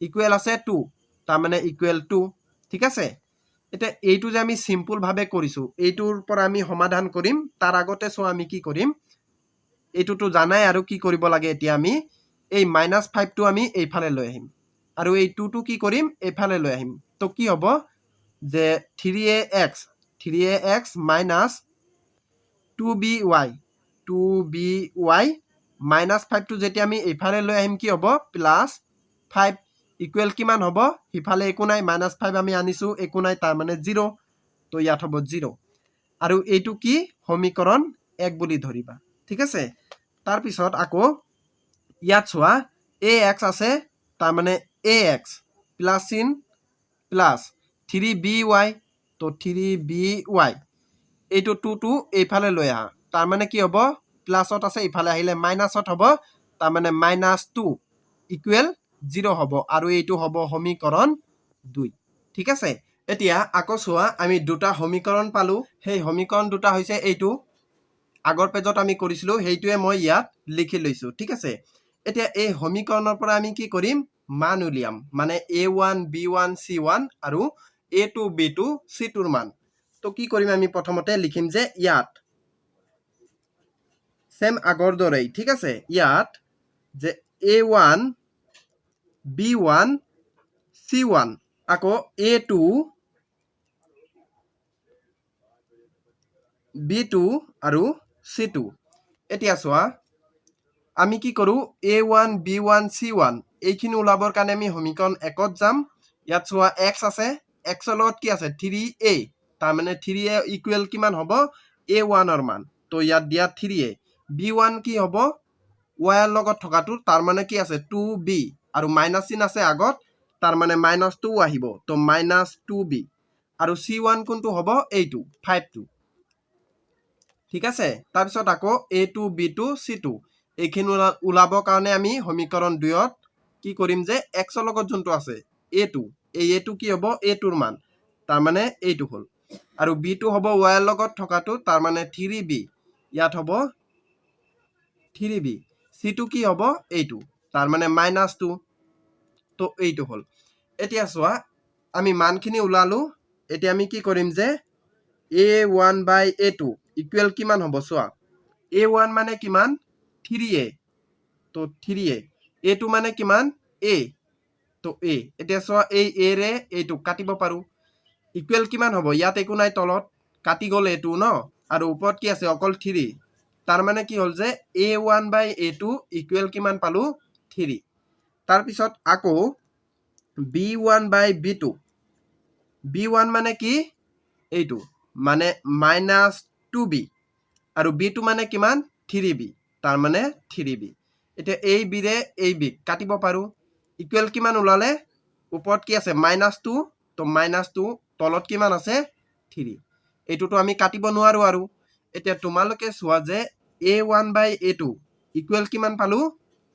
ইকুৱেল আছে 2 তাৰ মানে ইকুৱেল 2 ঠিক আছে এটা এইটো যে আমি সিম্পল ভাবে কৰিছো এইটোৰ পৰা আমি সমাধান কৰিম তাৰ আগতে সো আমি কি কৰিম এইটোটো জানাই আৰু কি কৰিব লাগে এতিয়া আমি এই -5 টো আমি এইফালে লৈ আহিম আৰু এই 2 টো কি কৰিম এইফালে লৈ আহিম তো কি হ'ব যে 3ax 3ax minus 2by 2by minus 5 টো যেতিয়া আমি এইফালে লৈ আহিম কি হ'ব প্লাস 5 ইকুৱেল কিমান হ'ব হিফালে একো নাই minus 5 আমি আনিছো একো নাই তাৰ মানে 0 তো ইয়াত হ'ব 0 আৰু এইটো কি সমীকৰণ 1 বুলি ধৰিবা ঠিক আছে তাৰ পিছত আকৌ ইয়াত চোৱা ax আছে তাৰ মানে ax প্লাস চিন প্লাস 3by তো 3by এইটো 2 টো এইফালে লৈ আহা তাৰ মানে কি হ'ব প্লাসত আছে ইফালে আহিলে মাইনাসত হ'ব তাৰ মানে -2 ইকুৱেল 0 হ'ব আৰু এইটো হ'ব সমীকৰণ 2 ঠিক আছে এতিয়া আকৌ চোৱা আমি দুটা সমীকৰণ পালো সেই সমীকৰণ দুটা হৈছে এইটো আগৰ পেজত আমি কৰিছিলো হেইটোৱে মই ইয়াত লিখি লৈছো ঠিক আছে এতিয়া এই সমীকৰণৰ পৰা আমি কি কৰিম মান উলিয়াম মানে a1 b1 c1 আৰু a2 b2 c2 ৰ মান তো কি কৰিম আমি প্ৰথমতে লিখিম যে ইয়াত সেম আগৰ দৰেই ঠিক আছে ইয়াত যে a1 b1 c1 আকৌ a2 b2 আৰু c2 এতিয়া চোৱা আমি কি কৰো a1 b1 c1 এইখিনি ওলাবৰ কাৰণে আমি সমীকৰণ 1ত যাম ইয়াত চোৱা x আছে x ৰ লগত কি আছে 3a তাৰ মানে 3a ইকুৱেল কিমান হ'ব a1 ৰ মান তো ইয়াত দিয়া 3a b1 কি হ'ব y ৰ লগত থকাটো তাৰ মানে কি আছে 2b আৰু মাইনাস চিন আছে আগত তাৰ মানে -2 আহিব তো -2b আৰু c1 কোনটো হ'ব এইটো 5 টো ঠিক আছে তাৰ পিছত আকৌ a2 b2 c2 এইখিনি ওলাবৰ কাৰণে আমি সমীকৰণ 2ত কি কৰিম যে x ৰ লগত যোনটো আছে a2 এই a2 কি হ'ব a2 ৰ মান তাৰ মানে এইটো হ'ল আৰু b2 হ'ব y ৰ লগত থকাটো তাৰ মানে 3b ইয়াত হ'ব 3b c2 কি হ'ব এইটো তাৰ মানে -2 তো এইটো হ'ল এতিয়া চোৱা আমি মানখিনি ওলালো এতিয়া আমি কি কৰিম যে a1 by a2 ইকুৱেল কিমান হ'ব চোৱা a1 মানে কিমান 3a তো 3a a2 মানে কিমান a তো a এতিয়া চোৱা এই a ৰে এইটো কাটিব পাৰো ইকুৱেল কিমান হ'ব ইয়াত একো নাই তলত কাটি গ'ল a2 ন আৰু ওপৰত কি আছে অকল 3 তাৰ মানে কি হ'ল যে a1 by a2 ইকুৱেল কিমান পালো 3 তাৰ পিছত আকৌ b1 by b2 b1 মানে কি এইটো মানে -2b আৰু b2 মানে কিমান 3b তাৰ মানে 3b এতিয়া এই b ৰে এই b কাটিব পাৰো ইকুৱেল কিমান ওলালে ওপৰত কি আছে -2 তো -2 তলত কিমান আছে 3 এইটোটো আমি কাটিব নোৱাৰো আৰু এতিয়া তোমালোকে চোৱা যে a1 by a2 ইকুৱেল কিমান পালো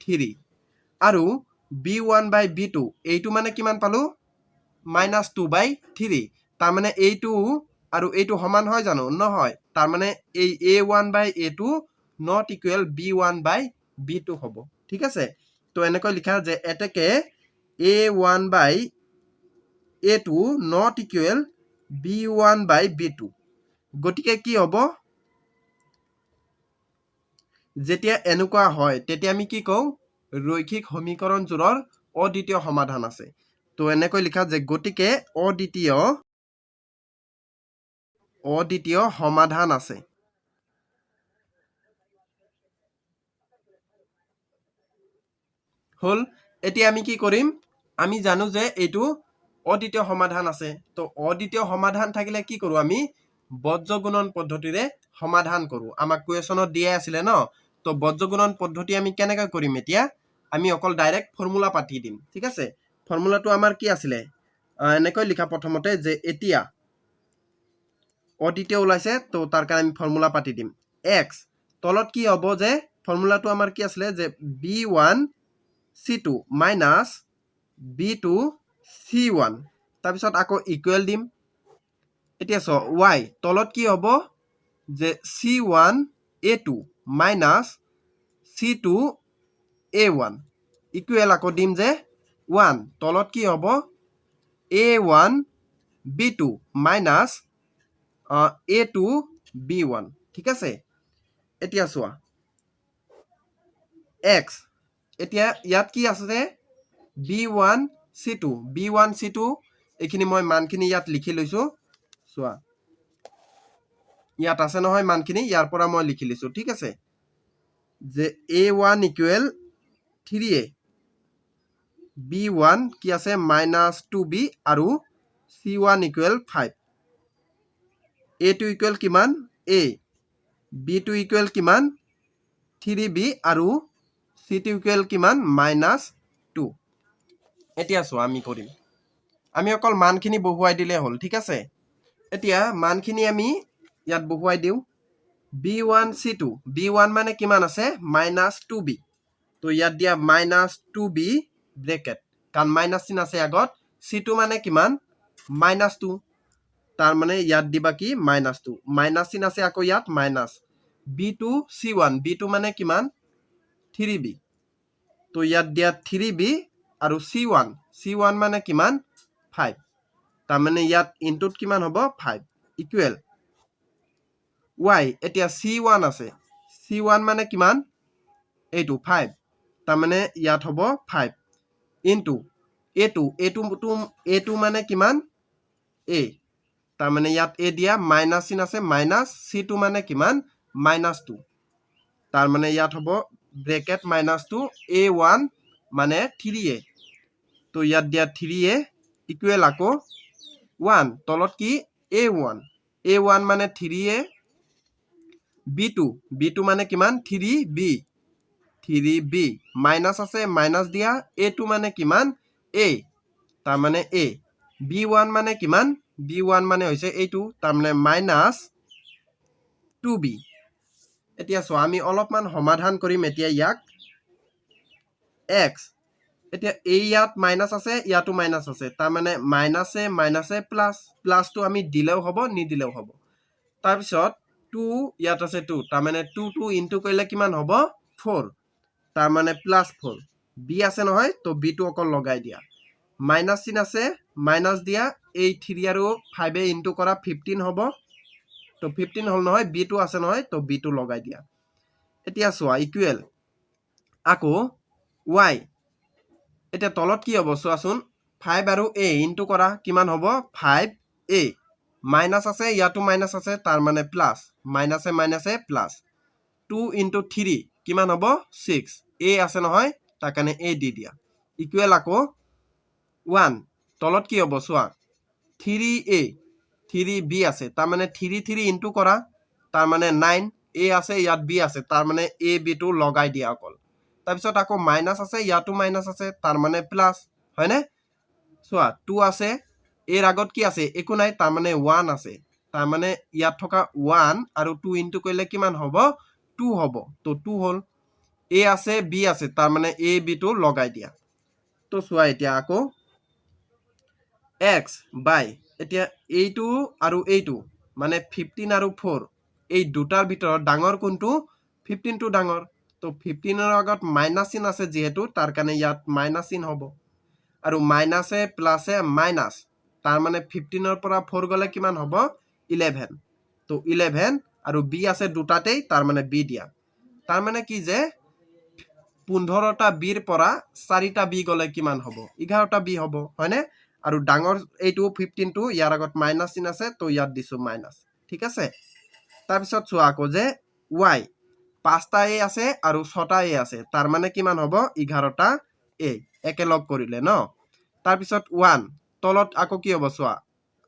3 আৰু b1 by b2 এইটো মানে কিমান পালো -2 by 3 তাৰ মানে এইটো আৰু এইটো সমান হয় জানো নহয় তাৰ মানে এই a1 by a2 not equal b1 by b2 হ'ব ঠিক আছে তো এনেকৈ লিখা যে এতেকে a1 by a2 not equal b1 by b2 গতিকে কি হ'ব যেতিয়া এনেকুৱা হয় তেতিয়া আমি কি কওঁ ৰৈখিক সমীকৰণ জোৰৰ অদ্বিতীয় সমাধান আছে তো এনেকৈ লিখা যে গতিকে অদ্বিতীয় সমাধান আছে হল এতিয়া আমি কি কৰিম আমি জানো যে এইটো অদ্বিতীয় সমাধান আছে তো অদ্বিতীয় সমাধান থাকিলে কি কৰো আমি বজ্ৰগুণন পদ্ধতিৰে সমাধান কৰো আমাক কুৱেশ্যনত দিয়া আছিল ন তো বজ্ৰগুণন পদ্ধতি আমি কেনেকৈ কৰিম এতিয়া আমি অকল ডাইৰেক্ট ফৰ্মুলা পাতি দিম ঠিক আছে ফৰ্মুলাটো আমাৰ কি আছিল এনেকৈ লিখা প্ৰথমতে যে এতিয়া অদ্বিতীয় ওলাইছে তো তাৰ কাৰণে আমি ফৰ্মুলা পাতি দিম x তলত কি হ'ব যে ফৰ্মুলাটো আমাৰ কি আছিল যে b1 c2 minus b2 c1 তাৰ পিছত আকৌ ইকুৱেল দিম এতিয়া চ y তলত কি হ'ব যে c1 a2 minus c2 a1 equal আকৌ দিম যে 1 তলত কি হ'ব a1 b2 minus a2 b1 ঠিক আছে এতিয়া চোৱা x এতিয়া ইয়াত কি আছে b1 c2 এইখিনি মই মানখিনি ইয়াত লিখি লৈছো চোৱা ইয়াত আছে নহয় মানখিনি ইয়াৰ পৰা মই লিখি লৈছো ঠিক আছে যে a1 ইকুৱেল 3a b1 কি আছে -2b আৰু c1 ইকুৱেল 5 a2 ইকুৱেল কিমান a b2 ইকুৱেল কিমান 3b আৰু c2 ইকুৱেল কিমান -2 এতিয়া চোৱা আমি কৰিম আমি অকল মানখিনি বহুৱাই দিলে হ'ল ঠিক আছে এতিয়া মানখিনি আমি ইয়াত বহুৱাই দিও b1 c2 b1 মানে কিমান আছে -2b তো ইয়াত দিয়া -2b ব্ৰেকেট কাৰণ মাইনাস চিন আছে আগত c2 মানে কিমান -2 তাৰ মানে ইয়াত দিবা কি -2 মাইনাস চিন আছে আকৌ ইয়াত মাইনাস b2 c1 b2 মানে কিমান 3b তো ইয়াত দিয়া 3b আৰু c1 c1 মানে কিমান 5 তাৰ মানে ইয়াত ইনটুট কিমান হ'ব 5 ইকুৱেল y এতিয়া c1 আছে c1 মানে কিমান এইটো 5 তাৰ মানে ইয়াত হ'ব 5 ইনটু a2 মানে কিমান a তাৰ মানে ইয়াত a দিয়া মাইনাস চিন আছে মাইনাস c2 মানে কিমান -2 তাৰ মানে ইয়াত হ'ব ব্ৰেকেট -2 a1 মানে 3a তো ইয়াত দিয়া 3a ইকুৱেল আকৌ 1 তলত কি a1 মানে 3a b2 মানে কিমান 3b মাইনাস আছে মাইনাস দিয়া a2 মানে কিমান a তাৰ মানে a b1 মানে কিমান b1 মানে হৈছে এইটো তাৰ মানে -2b এতিয়া চোৱা আমি অলপমান সমাধান কৰিম এতিয়া ইয়াক x এতিয়া এই ইয়াত মাইনাস আছে ইয়াতো মাইনাস আছে তাৰ মানে মাইনাসে প্লাসটো আমি দিলেও হ'ব নিদিলেও হ'ব তাৰ পিছত 2 ইয়াত আছে 2 তাৰ মানে 2 ইনটু কৰিলে কিমান হ'ব 4 তাৰ মানে +4 b আছে নহয় তো b টো অকল লগাই দিয়া মাইনাস চিন আছে মাইনাস দিয়া এই 3 আৰু 5 এ ইনটু কৰা 15 হ'ব তো 15 হল নহয় b টো আছে নহয় তো b টো লগাই দিয়া এতিয়া চোৱা ইকুৱেল আকৌ y এতিয়া তলত কি হ'ব চোৱাচোন 5 আৰু a ইনটু কৰা কিমান হ'ব 5a মাইনাস আছে ইয়াতো মাইনাস আছে তাৰ মানে প্লাস মাইনাসে প্লাস 2 ইনটু 3 কিমান হ'ব 6 a আছে নহয় তাৰ কাৰণে a দি দিয়া ইকুৱেল আকৌ 1 তলত কি হ'ব চোৱা 3a 3b আছে তাৰ মানে 3 ইনটু কৰা তাৰ মানে 9 a আছে ইয়াত b আছে তাৰ মানে a b টো লগাই দিয়া অকল তাৰ পিছত আকৌ মাইনাস আছে ইয়াতো মাইনাস আছে তাৰ মানে প্লাস হয়নে চোৱা 2 আছে এৰ আগত কি আছে একো নাই তাৰ মানে 1 আছে তাৰ মানে ইয়াত থকা 1 আৰু 2 ইনটু কৰিলে কিমান হ'ব 2 হ'ব তো 2 হল a আছে b আছে তাৰ মানে a b টো লগাই দিয়া তো চোৱা এতিয়া আকৌ x বাই এতিয়া এইটো আৰু এইটো মানে 15 আৰু 4 এই দুটাৰ ভিতৰত ডাঙৰ কোনটো 15 টো ডাঙৰ তো 15 এৰ আগত মাইনাস চিন আছে যেহেতু তাৰ কাৰণে ইয়াত মাইনাস চিন হ'ব আৰু মাইনাসে প্লাসে মাইনাস তাৰ মানে 15 এৰ পৰা 4 গলে কিমান হ'ব 11 তো 11 আৰু b আছে দুটাতেই তাৰ মানে b দিয়া তাৰ মানে কি যে 15টা b ৰ পৰা 4টা b গলে কিমান হ'ব 11টা b হ'ব হয়নে আৰু ডাঙৰ এইটো 15 টো ইয়াৰ আগত মাইনাস চিন আছে তো ইয়াত দিছো মাইনাস ঠিক আছে তাৰ পিছত চোৱা আকৌ যে y 5টা a আছে আৰু 6টা a আছে তাৰ মানে কিমান হ'ব 11টা a একেলগ কৰিলে ন তাৰ পিছত 1 তলত আকৌ কি হ'ব চোৱা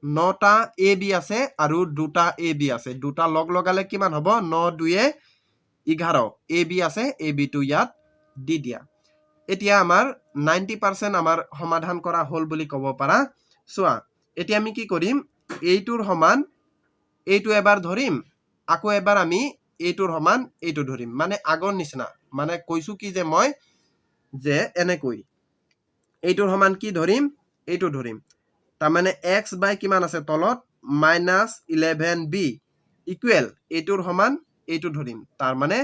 9টা a b আছে আৰু 2টা a b আছে দুটা লগ লগালে কিমান হ'ব 9 2 এ 11 a b আছে a b টো ইয়াত দি দিয়া এতিয়া আমাৰ 90% আমাৰ সমাধান কৰা হল বুলি ক'ব পাৰা চোৱা এতিয়া আমি কি কৰিম এইটোৰ সমান এইটো এবাৰ ধৰিম আকৌ এবাৰ আমি এইটোৰ সমান এইটো ধৰিম মানে আগৰ নিচিনা মানে কৈছো কি যে মই যে এনেকৈ এইটোৰ সমান কি ধৰিম এইটো ধৰিম তাৰ মানে x বাই কিমান আছে তলত -11b ইকুৱেল এইটোৰ সমান এইটো ধৰিম তাৰ মানে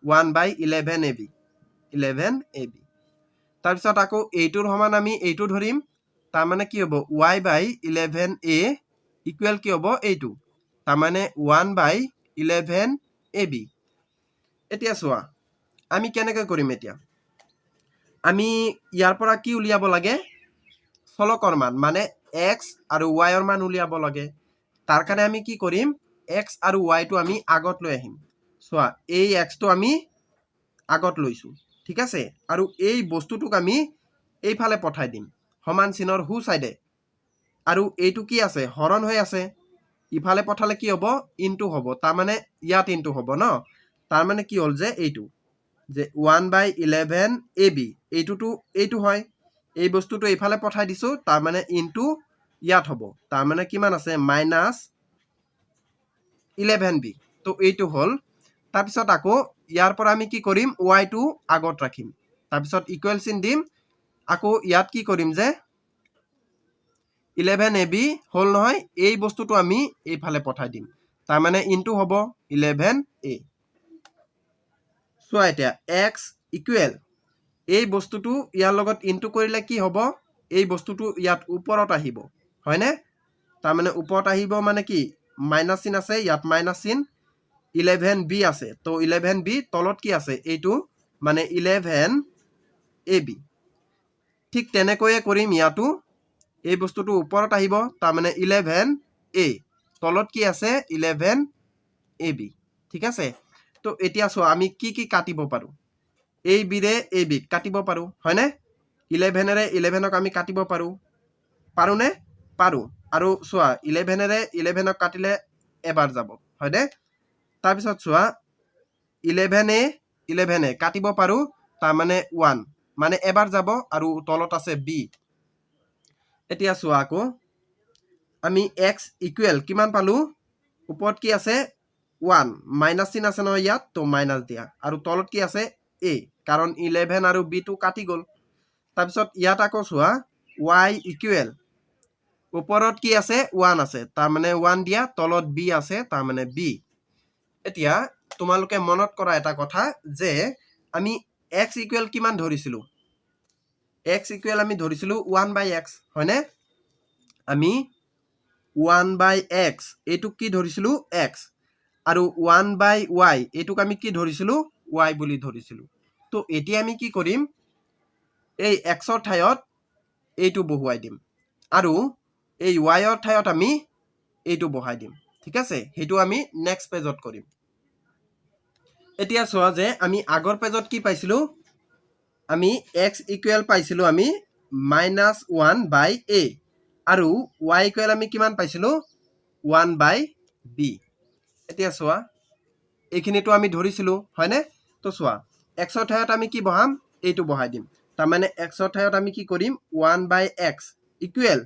1/11ab 11ab তাৰ পিছত আকৌ এইটোৰ সমান আমি এইটো ধৰিম তাৰ মানে কি হ'ব y/11a ইকুৱেল কি হ'ব এইটো তাৰ মানে 1/11ab এতিয়া চোৱা আমি কেনেকৈ কৰিম এতিয়া আমি ইয়াৰ পৰা কি উলিয়াব লাগে চলকৰ মান মানে x আৰু y ৰ মান উলিয়াব লাগে তাৰ কাৰণে আমি কি কৰিম x আৰু y টো আমি আগত লৈ আহিম চোৱা এই x টো আমি আগত লৈছো ঠিক আছে আৰু এই বস্তুটোক আমি এইফালে পঠাই দিম সমান চিনৰ হু সাইডে আৰু এইটো কি আছে হৰণ হৈ আছে ইফালে পঠালে কি হ'ব ইনটু হ'ব তাৰ মানে ইয়াত ইনটু হ'ব ন তাৰ মানে কি হ'ল যে এইটো যে 1/11 ab এইটো হয় এই বস্তুটো এইফালে পঠাই দিছো তাৰ মানে ইনটু ইয়াত হ'ব তাৰ মানে কিমান আছে -11b তো এইটো হ'ল তাৰ পিছত আকৌ ইয়াৰ পৰা আমি কি কৰিম y টো আগত ৰাখিম তাৰ পিছত ইকুৱেল চিন দিম আকৌ ইয়াত কি কৰিম যে 11ab হ'ল নহয় এই বস্তুটো আমি এইফালে পঠাই দিম তাৰ মানে ইনটু হ'ব 11a চোৱা এতিয়া x ইকুৱেল এই বস্তুটো ইয়াৰ লগত ইনটু কৰিলে কি হ'ব এই বস্তুটো ইয়াত ওপৰত আহিব হয়নে তাৰ মানে ওপৰত আহিব মানে কি মাইনাস চিন আছে ইয়াত মাইনাস চিন 11b আছে তো 11b তলত কি আছে এইটো মানে 11ab ঠিক তেনেকৈয়ে কৰিম ইয়াতো এই বস্তুটো ওপৰত আহিব তাৰ মানে 11a তলত কি আছে 11ab ঠিক আছে তো এতিয়া চোৱা আমি কি কি কাটিব পাৰো এই বিৰে এই বি কাটিব পাৰো হয়নে 11 ৰে 11ক আমি কাটিব পাৰো নে পাৰো আৰু চোৱা 11 ৰে 11ক কাটিলে এবাৰ যাব হয়নে তাৰ পিছত চোৱা 11 কাটিব পাৰো তাৰ মানে 1 মানে এবাৰ যাব আৰু তলত আছে b এতিয়া চোৱা আকৌ আমি x ইকুৱেল কিমান পালো ওপৰত কি আছে 1 মাইনাস চিন আছে নহয় ইয়াত তো মাইনাস দিয়া আৰু তলত কি আছে a কাৰণ 11 আৰু b টো কাটি গল তাৰ পিছত ইয়াত আকৌ চোৱা y ইকুৱেল ওপৰত কি আছে 1 আছে তাৰ মানে 1 দিয়া তলত b আছে তাৰ মানে b এতিয়া তোমালোকে মনত কৰা এটা কথা যে আমি x ইকুৱেল কিমান ধৰিছিলো x ইকুৱেল আমি ধৰিছিলো 1/x হয়নে আমি 1/x এইটো কি ধৰিছিলো x আৰু 1/y এইটোক আমি কি ধৰিছিলো y বুলি ধৰিছিলো তো এতিয়া আমি কি কৰিম এই x ৰ ঠাইত এইটো বহুৱাই দিম আৰু এই y ৰ ঠাইত আমি এইটো বহাই দিম ঠিক আছে হেতু আমি নেক্সট পেজত কৰিম এতিয়া চোৱা যে আমি আগৰ পেজত কি পাইছিলো আমি x ইকুৱেল পাইছিলো আমি -1/a আৰু y ইকুৱেল আমি কিমান পাইছিলো 1/b এতিয়া চোৱা এইখিনিটো আমি ধৰিছিলো হয়নে তো চোৱা x ৰ ঠাইত আমি কি বহাম এইটো বহাই দিম তাৰ মানে x ৰ ঠাইত আমি কি কৰিম 1/x ইকুৱেল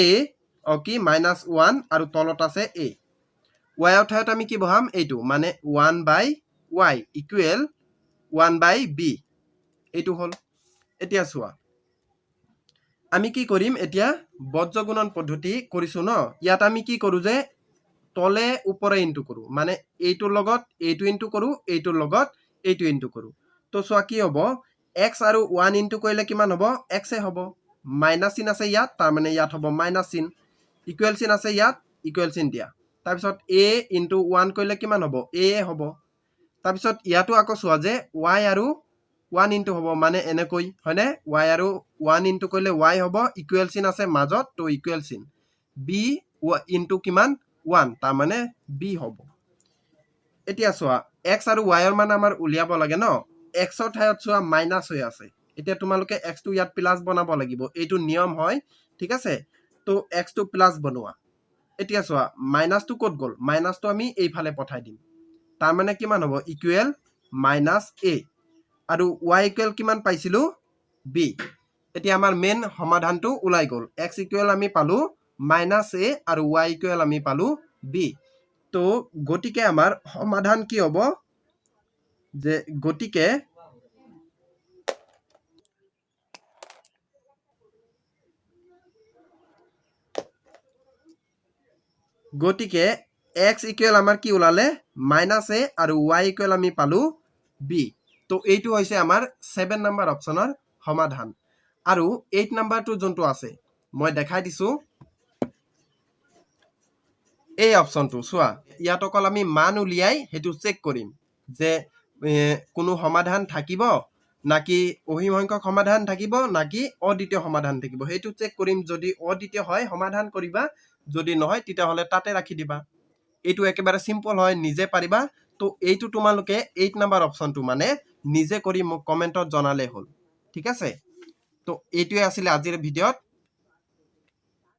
-a কি -1 আৰু তলত আছে a y ৰ ঠাইত আমি কি বহাম এইটো মানে 1/y ইকুৱেল 1/b এইটো হল এতিয়া চোৱা আমি কি কৰিম এতিয়া বজ্ৰগুণন পদ্ধতি কৰিছো ন ইয়াত আমি কি কৰো যে তলে উপৰে ইনটু কৰো মানে এইটোৰ লগত এইটো ইনটু কৰো এইটোৰ লগত এইটো ইনটু কৰো তো চোৱা কি হ'ব x আৰু 1 ইনটু কৰিলে কিমান হ'ব x এ হ'ব মাইনাস চিন আছে ইয়াত তাৰ মানে ইয়াত হ'ব মাইনাস চিন ইকুৱেল চিন আছে ইয়াত ইকুৱেল চিন দিয়া তাৰ পিছত a ইনটু 1 কৰিলে কিমান হ'ব a হ'ব তাৰ পিছত ইয়াতো আকৌ চোৱা যে y আৰু 1 ইনটু হ'ব মানে এনেকৈ হয়নে y আৰু 1 ইনটু কৰিলে y হ'ব ইকুৱেল চিন আছে মাজত তো ইকুৱেল চিন b ইনটু কিমান 1 তাৰ মানে b হ'ব এতিয়া চোৱা x আৰু y ৰ মান আমাৰ উলিয়াব লাগে ন x ৰ ঠাইত চোৱা মাইনাস হৈ আছে এতিয়া তোমালোকে x টো ইয়াত প্লাস বনাব লাগিব এইটো নিয়ম হয় ঠিক আছে তো x টো প্লাস বনোৱা এতিয়া চোৱা মাইনাস টো ক'ত গল মাইনাস টো আমি এইফালে পঠাই দিম তাৰ মানে কিমান হ'ব ইকুৱেল -a আৰু y ইকুৱেল কিমান পাইছিলো b এতিয়া আমাৰ মেইন সমাধানটো ওলাই গল x ইকুৱেল আমি পালো -a আৰু y ইকুৱেল আমি পালো b তো গতিকে আমাৰ সমাধান কি হ'ব যে গতিকে x ইকুৱেল আমাৰ কি ওলালে -a আৰু y ইকুৱেল আমি পালো b তো এইটো হৈছে আমাৰ 7 নম্বৰ অপচনৰ সমাধান আৰু 8 নম্বৰটো যোনটো আছে মই দেখাই দিছো এই অপচনটো চোৱা ইয়াত অকল আমি মান উলিয়াই হেতু চেক কৰিম যে কোনো সমাধান থাকিব নাকি অহিম সংখ্যক সমাধান থাকিব নাকি অদ্বিতীয় সমাধান থাকিব হেতু চেক কৰিম যদি অদ্বিতীয় হয় সমাধান কৰিবা যদি নহয় তেতিয়া হলে তাতে ৰাখি দিবা এইটো একেবাৰে সিম্পল হয় নিজে পাৰিবা তো এইটো তোমালোকে 8 নাম্বাৰ অপশনটো মানে নিজে কৰি মোক কমেন্টত জনালে হ'ল ঠিক আছে তো এইটোৱে আছিল আজিৰ ভিডিঅ'ত